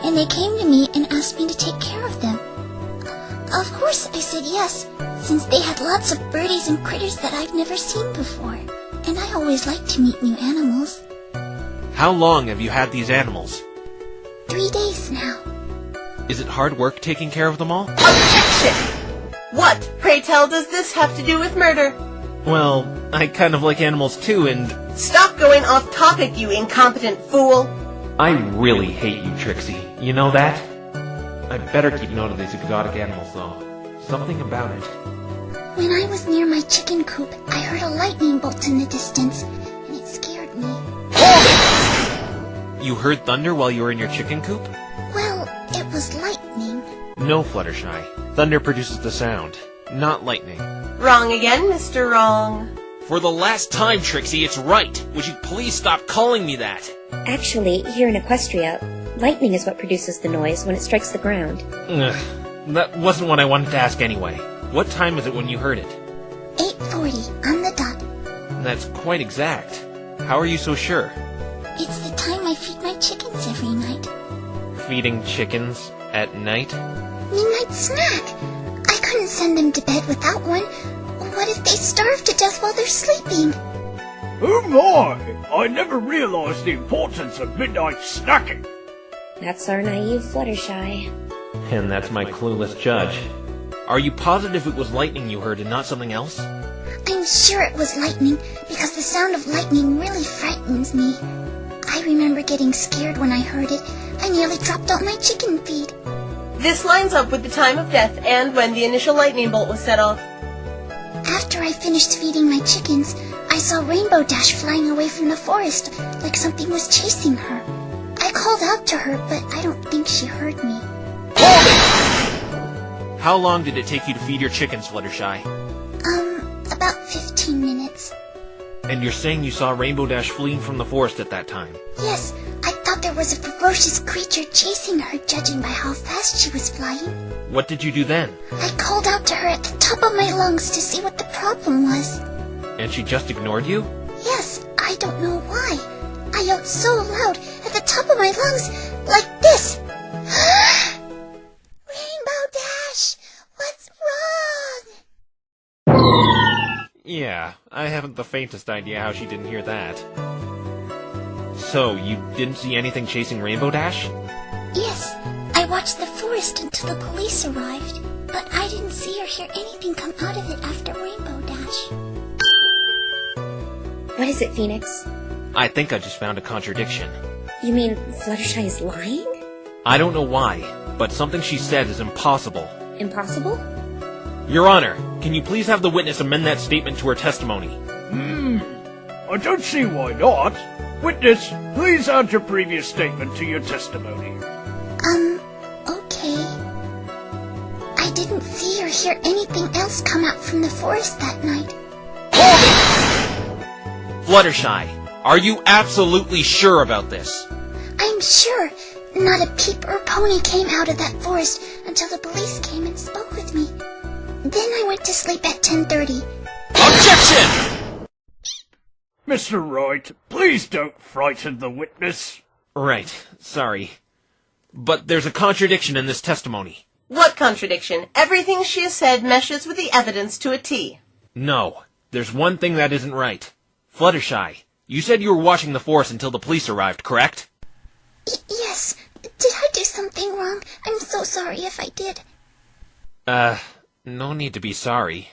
and they came to me and asked me to take care of them. Of course I said yes, since they had lots of birdies and critters that I've never seen before, and I always like to meet new animals. How long have you had these animals? 3 days now. Is it hard work taking care of them all? Objection! What, pray tell, does this have to do with murder? Well, I kind of like animals too, and... Stop going off topic, you incompetent fool! I really hate you, Trixie. You know that? I better keep note of these exotic animals, though. Something about it. When I was near my chicken coop, I heard a lightning bolt in the distance, and it scared me. You heard thunder while you were in your chicken coop? Well, it was lightning. No, Fluttershy. Thunder produces the sound, not lightning. Wrong again, Mr. Wrong. For the last time, Trixie, it's right. Would you please stop calling me that? Actually, here in Equestria, lightning is what produces the noise when it strikes the ground. Ugh, that wasn't what I wanted to ask anyway. What time was it when you heard it? 8:40, on the dot. That's quite exact. How are you so sure? It's the time I feed my chickens every night. feeding chickens at night? Midnight snack. I couldn't send them to bed without one. What if they starve to death while they're sleeping? Oh my! I never realized the importance of midnight snacking. That's our naive Fluttershy. And that's my clueless judge. Are you positive it was lightning you heard and not something else? I'm sure it was lightning, because the sound of lightning really frightens me. I remember getting scared when I heard it. I nearly dropped all my chicken feed. This lines up with the time of death and when the initial lightning bolt was set off. After I finished feeding my chickens, I saw Rainbow Dash flying away from the forest, like something was chasing her. I called out to her, but I don't think she heard me. Hold it! How long did it take you to feed your chickens, Fluttershy? About 15 minutes. And you're saying you saw Rainbow Dash fleeing from the forest at that time? Yes, I thought there was a ferocious creature chasing her, judging by how fast she was flying. What did you do then? I called out to her at the top of my lungs to see what the problem was. And she just ignored you? Yes, I don't know why. I yelled so loud at the top of my lungs, like this. Rainbow Dash, what's wrong? Yeah, I haven't the faintest idea how she didn't hear that. So, you didn't see anything chasing Rainbow Dash? Yes, I watched the forest until the police arrived, but I didn't see or hear anything come out of it after Rainbow Dash. What is it, Phoenix? I think I just found a contradiction. You mean Fluttershy is lying? I don't know why, but something she said is impossible. Impossible? Your Honor, can you please have the witness amend that statement to her testimony? I don't see why not. Witness, please add your previous statement to your testimony. Okay. I didn't see or hear anything else come out from the forest that night. Fluttershy, are you absolutely sure about this? I'm sure. Not a peep or pony came out of that forest until the police came and spoke with me. Then I went to sleep at 10:30. Objection! Mr. Wright, please don't frighten the witness. Right, sorry. But there's a contradiction in this testimony. What contradiction? Everything she has said meshes with the evidence to a T. No, there's one thing that isn't right. Fluttershy, you said you were watching the forest until the police arrived, correct? Yes. Did I do something wrong? I'm so sorry if I did. No need to be sorry.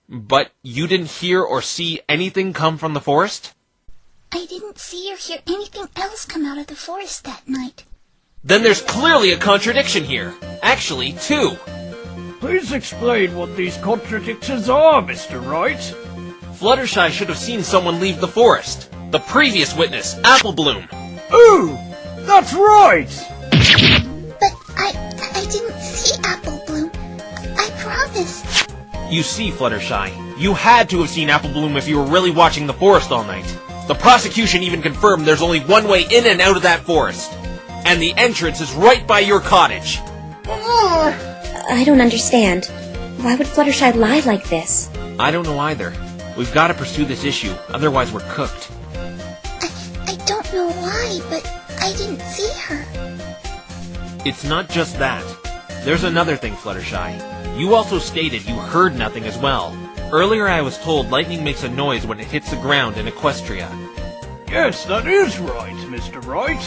But you didn't hear or see anything come from the forest? I didn't see or hear anything else come out of the forest that night. Then there's clearly a contradiction here. Actually, two. Please explain what these contradictions are, Mr. Wright. Fluttershy should have seen someone leave the forest. The previous witness, Applebloom. Ooh, that's right! But I didn't see Applebloom. I promise. You see, Fluttershy, you had to have seen Applebloom if you were really watching the forest all night. The prosecution even confirmed there's only one way in and out of that forest. And the entrance is right by your cottage. I don't understand. Why would Fluttershy lie like this? I don't know either. We've got to pursue this issue, otherwise we're cooked. I don't know why, but I didn't see her. It's not just that. There's another thing, Fluttershy. You also stated you heard nothing as well. Earlier I was told lightning makes a noise when it hits the ground in Equestria. Yes, that is right, Mr. Wright.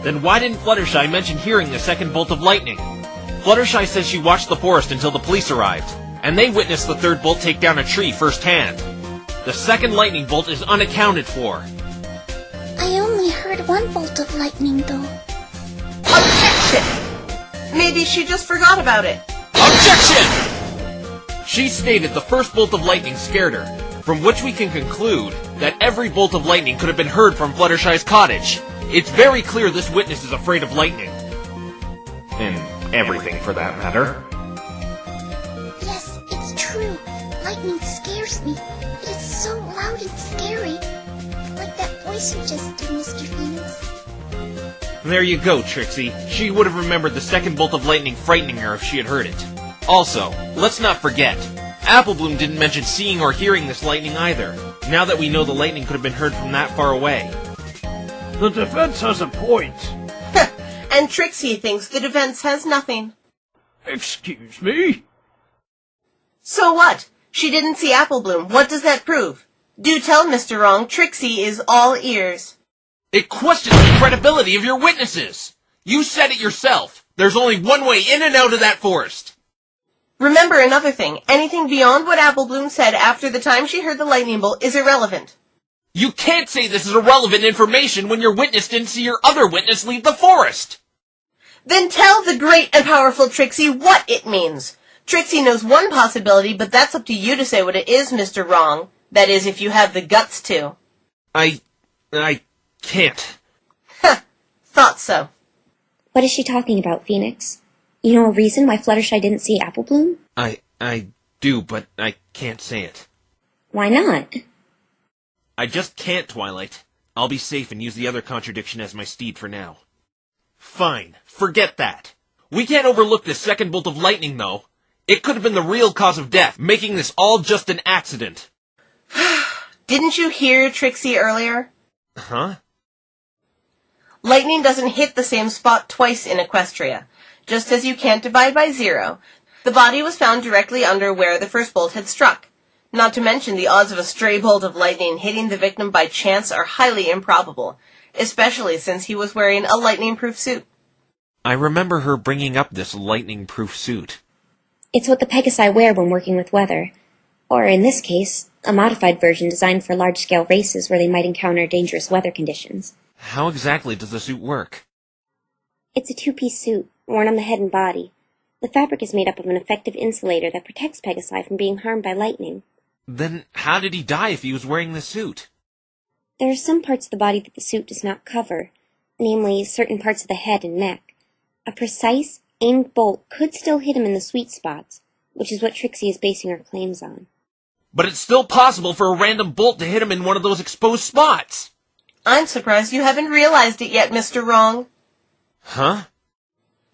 Then why didn't Fluttershy mention hearing the second bolt of lightning? Fluttershy says she watched the forest until the police arrived, and they witnessed the third bolt take down a tree firsthand. The second lightning bolt is unaccounted for. I only heard one bolt of lightning, though. Objection! Maybe she just forgot about it. Objection! She stated the first bolt of lightning scared her, from which we can conclude that every bolt of lightning could have been heard from Fluttershy's cottage. It's very clear this witness is afraid of lightning. And everything for that matter. Yes, it's true. Lightning scares me. It is so loud and scary. Like that voice you just did, Mr. Phoenix. There you go, Trixie. She would have remembered the second bolt of lightning frightening her if she had heard it. Also, let's not forget, Applebloom didn't mention seeing or hearing this lightning either, now that we know the lightning could have been heard from that far away. The defense has a point. and Trixie thinks the defense has nothing. Excuse me? So what? She didn't see Apple Bloom. What does that prove? Do tell Mr. Wrong, Trixie is all ears. It questions the credibility of your witnesses. You said it yourself. There's only one way in and out of that forest. Remember another thing. Anything beyond what Apple Bloom said after the time she heard the lightning bolt is irrelevant. You can't say this is irrelevant information when your witness didn't see your other witness leave the forest. Then tell the great and powerful Trixie what it means. Trixie knows one possibility, but that's up to you to say what it is, Mr. Wrong. That is, if you have the guts to. I can't. Huh. Thought so. What is she talking about, Phoenix? You know a reason why Fluttershy didn't see Apple Bloom? I do, but I can't say it. Why not? I just can't, Twilight. I'll be safe and use the other contradiction as my steed for now. Fine, forget that. We can't overlook this second bolt of lightning, though. It could have been the real cause of death, making this all just an accident. Didn't you hear Trixie earlier? Huh? Lightning doesn't hit the same spot twice in Equestria. Just as you can't divide by 0. The body was found directly under where the first bolt had struck. Not to mention the odds of a stray bolt of lightning hitting the victim by chance are highly improbable, especially since he was wearing a lightning-proof suit. I remember her bringing up this lightning-proof suit. It's what the Pegasi wear when working with weather. Or, in this case, a modified version designed for large-scale races where they might encounter dangerous weather conditions. How exactly does the suit work? It's a two-piece suit, worn on the head and body. The fabric is made up of an effective insulator that protects Pegasi from being harmed by lightning. Then how did he die if he was wearing the suit? There are some parts of the body that the suit does not cover, namely certain parts of the head and neck. A precise, aimed bolt could still hit him in the sweet spots, which is what Trixie is basing her claims on. But it's still possible for a random bolt to hit him in one of those exposed spots. I'm surprised you haven't realized it yet, Mr. Wrong. Huh?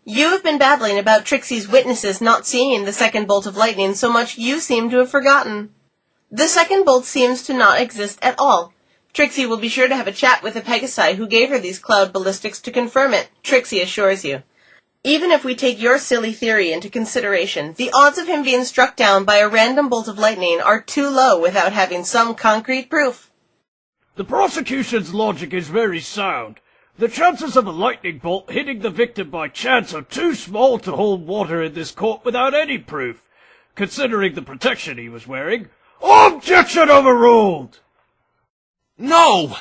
You have been babbling about Trixie's witnesses not seeing the second bolt of lightning so much you seem to have forgotten. The second bolt seems to not exist at all. Trixie will be sure to have a chat with the Pegasi who gave her these cloud ballistics to confirm it, Trixie assures you. Even if we take your silly theory into consideration, the odds of him being struck down by a random bolt of lightning are too low without having some concrete proof. The prosecution's logic is very sound. The chances of a lightning bolt hitting the victim by chance are too small to hold water in this court without any proof, considering the protection he was wearing. Objection overruled! No!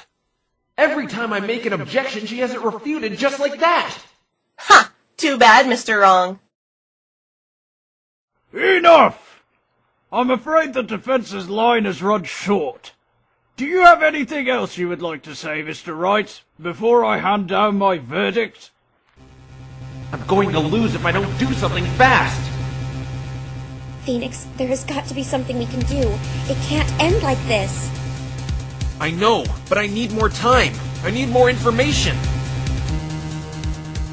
Every time I make an objection, she has it refuted just like that. Ha! Too bad, Mr. Wrong. Enough! I'm afraid the defense's line has run short. Do you have anything else you would like to say, Mr. Wright, before I hand down my verdict? I'm going to lose if I don't do something fast. Phoenix, there has got to be something we can do. It can't end like this. I know, but I need more time. I need more information.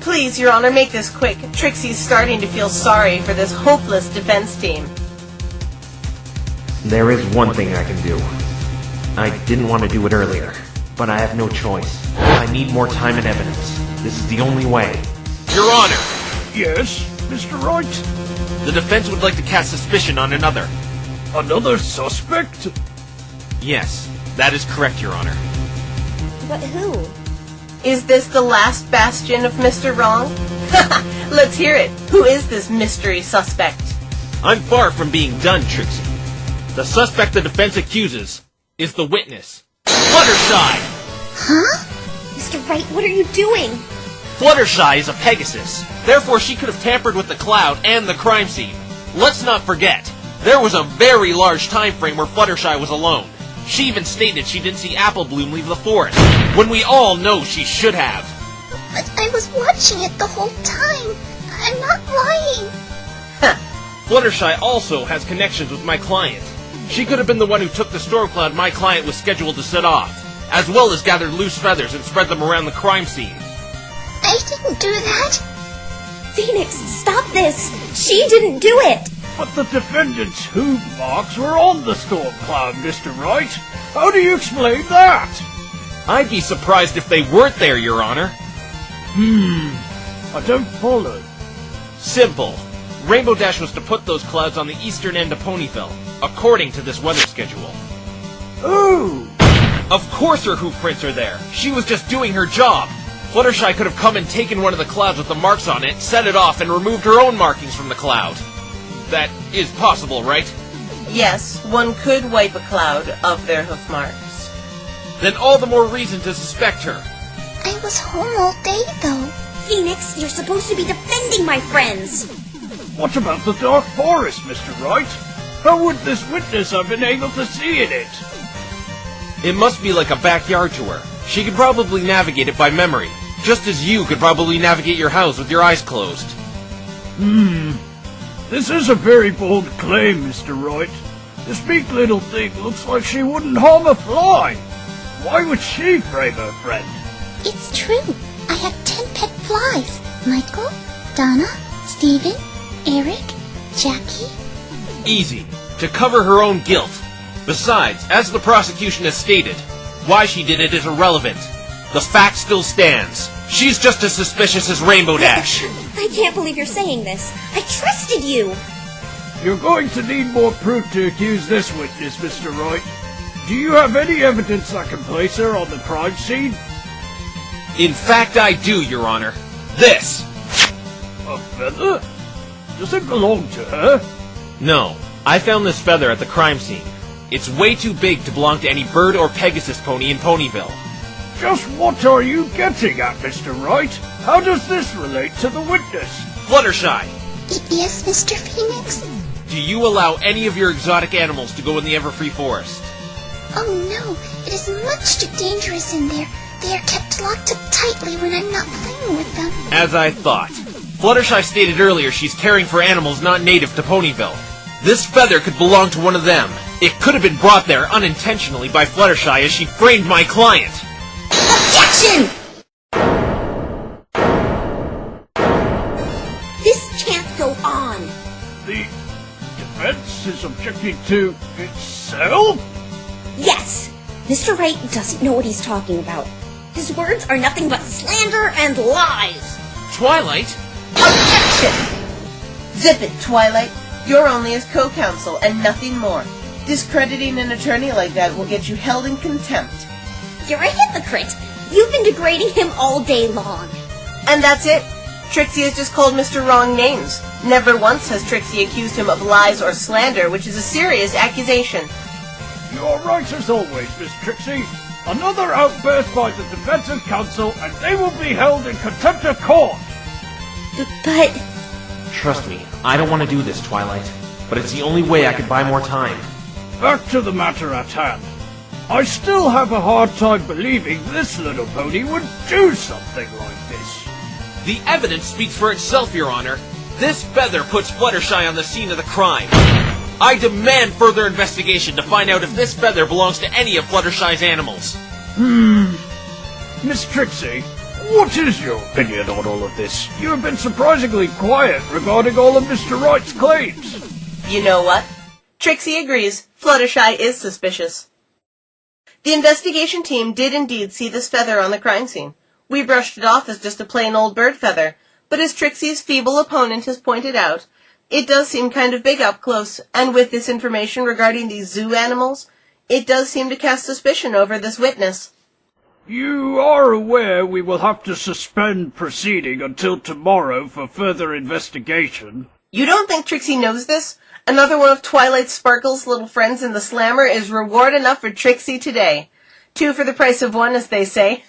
Please, Your Honor, make this quick. Trixie's starting to feel sorry for this hopeless defense team. There is one thing I can do. I didn't want to do it earlier, but I have no choice. I need more time and evidence. This is the only way. Your Honor! Yes, Mr. Wright? The defense would like to cast suspicion on another. Another suspect? Yes, that is correct, Your Honor. But who? Is this the last bastion of Mr. Wrong? Let's hear it. Who is this mystery suspect? I'm far from being done, Trixie. The suspect the defense accuses is the witness, Fluttershy! Huh? Mr. Wright, what are you doing? Fluttershy is a Pegasus. Therefore, she could have tampered with the cloud and the crime scene. Let's not forget, there was a very large time frame where Fluttershy was alone. She even stated she didn't see Apple Bloom leave the forest, when we all know she should have. But I was watching it the whole time. I'm not lying. Fluttershy also has connections with my client. She could have been the one who took the storm cloud my client was scheduled to set off, as well as gathered loose feathers and spread them around the crime scene. I didn't do that. Phoenix, stop this! She didn't do it! But the defendant's hoof marks were on the storm cloud, Mr. Wright. How do you explain that? I'd be surprised if they weren't there, Your Honor. I don't follow. Simple. Rainbow Dash was to put those clouds on the eastern end of Ponyville, according to this weather schedule. Ooh! Of course her hoof prints are there. She was just doing her job. Fluttershy could have come and taken one of the clouds with the marks on it, set it off, and removed her own markings from the cloud. That is possible, right? Yes, one could wipe a cloud of their hoof marks. Then all the more reason to suspect her. I was home all day, though. Phoenix, you're supposed to be defending my friends. What about the Dark Forest, Mr. Wright? How would this witness have been able to see in it? It must be like a backyard to her. She could probably navigate it by memory, just as you could probably navigate your house with your eyes closed. This is a very bold claim, Mr. Wright. This meek little thing looks like she wouldn't harm a fly. Why would she frame her friend? It's true. I have 10 pet flies. Michael, Donna, Steven, Eric, Jackie. Easy. To cover her own guilt. Besides, as the prosecution has stated, why she did it is irrelevant. The fact still stands. She's just as suspicious as Rainbow Dash. I can't believe you're saying this. I trusted you. You're going to need more proof to accuse this witness, Mr. Wright. Do you have any evidence that can place her on the crime scene? In fact, I do, Your Honor. This! A feather? Does it belong to her? No. I found this feather at the crime scene. It's way too big to belong to any bird or Pegasus pony in Ponyville. Just what are you getting at, Mr. Wright? How does this relate to the witness? Fluttershy! Yes, Mr. Phoenix? Do you allow any of your exotic animals to go in the Everfree Forest? Oh no, it is much too dangerous in there. They are kept locked up tightly when I'm not playing with them. As I thought. Fluttershy stated earlier she's caring for animals not native to Ponyville. This feather could belong to one of them. It could have been brought there unintentionally by Fluttershy as she framed my client. Objection! This can't go on. The defense is objecting to itself? Yes, Mr. Wright doesn't know what he's talking about. His words are nothing but slander and lies. Twilight? Objection! Zip it, Twilight. You're only his co-counsel and nothing more. Discrediting an attorney like that will get you held in contempt. You're a hypocrite. You've been degrading him all day long. And that's it. Trixie has just called Mr. Wrong names. Never once has Trixie accused him of lies or slander, which is a serious accusation. You're right as always, Miss Trixie. Another outburst by the defensive counsel, and they will be held in contempt of court. But... Trust me, I don't want to do this, Twilight. But it's the only way I could buy more time. Back to the matter at hand. I still have a hard time believing this little pony would do something like this. The evidence speaks for itself, Your Honor. This feather puts Fluttershy on the scene of the crime. I demand further investigation to find out if this feather belongs to any of Fluttershy's animals. Miss Trixie, what is your opinion on all of this? You have been surprisingly quiet regarding all of Mr. Wright's claims. You know what? Trixie agrees. Fluttershy is suspicious. The investigation team did indeed see this feather on the crime scene. We brushed it off as just a plain old bird feather, but as Trixie's feeble opponent has pointed out, it does seem kind of big up close, and with this information regarding these zoo animals, it does seem to cast suspicion over this witness. You are aware we will have to suspend proceeding until tomorrow for further investigation. You don't think Trixie knows this? Another one of Twilight Sparkle's little friends in the Slammer is reward enough for Trixie today. 2 for the price of 1, as they say.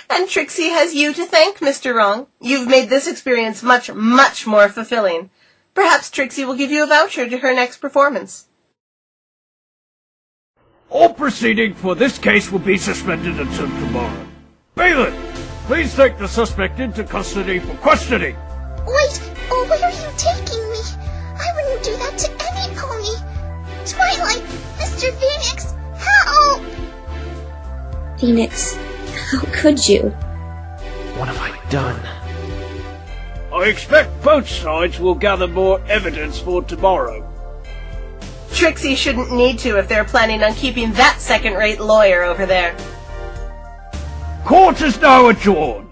And Trixie has you to thank, Mr. Wrong. You've made this experience much, much more fulfilling. Perhaps Trixie will give you a voucher to her next performance. All proceeding for this case will be suspended until tomorrow. Bailiff, please take the suspect into custody for questioning. Wait, where are you taking me? I wouldn't do that to any pony. Twilight, Mr. Phoenix, help! Phoenix, how could you? What have I done? I expect both sides will gather more evidence for tomorrow. Trixie shouldn't need to if they're planning on keeping that second-rate lawyer over there. Court is now adjourned.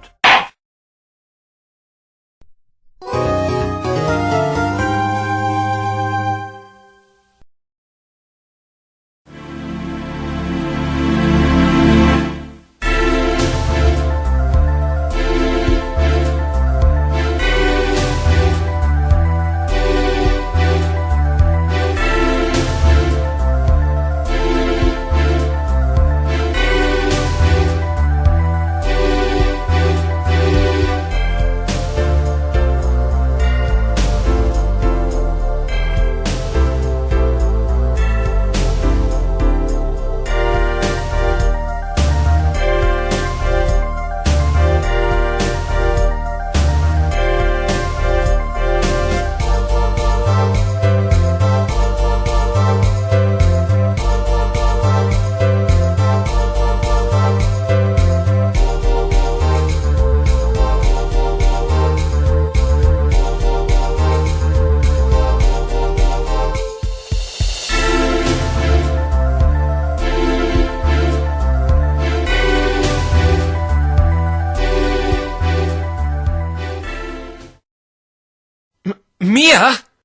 Mia?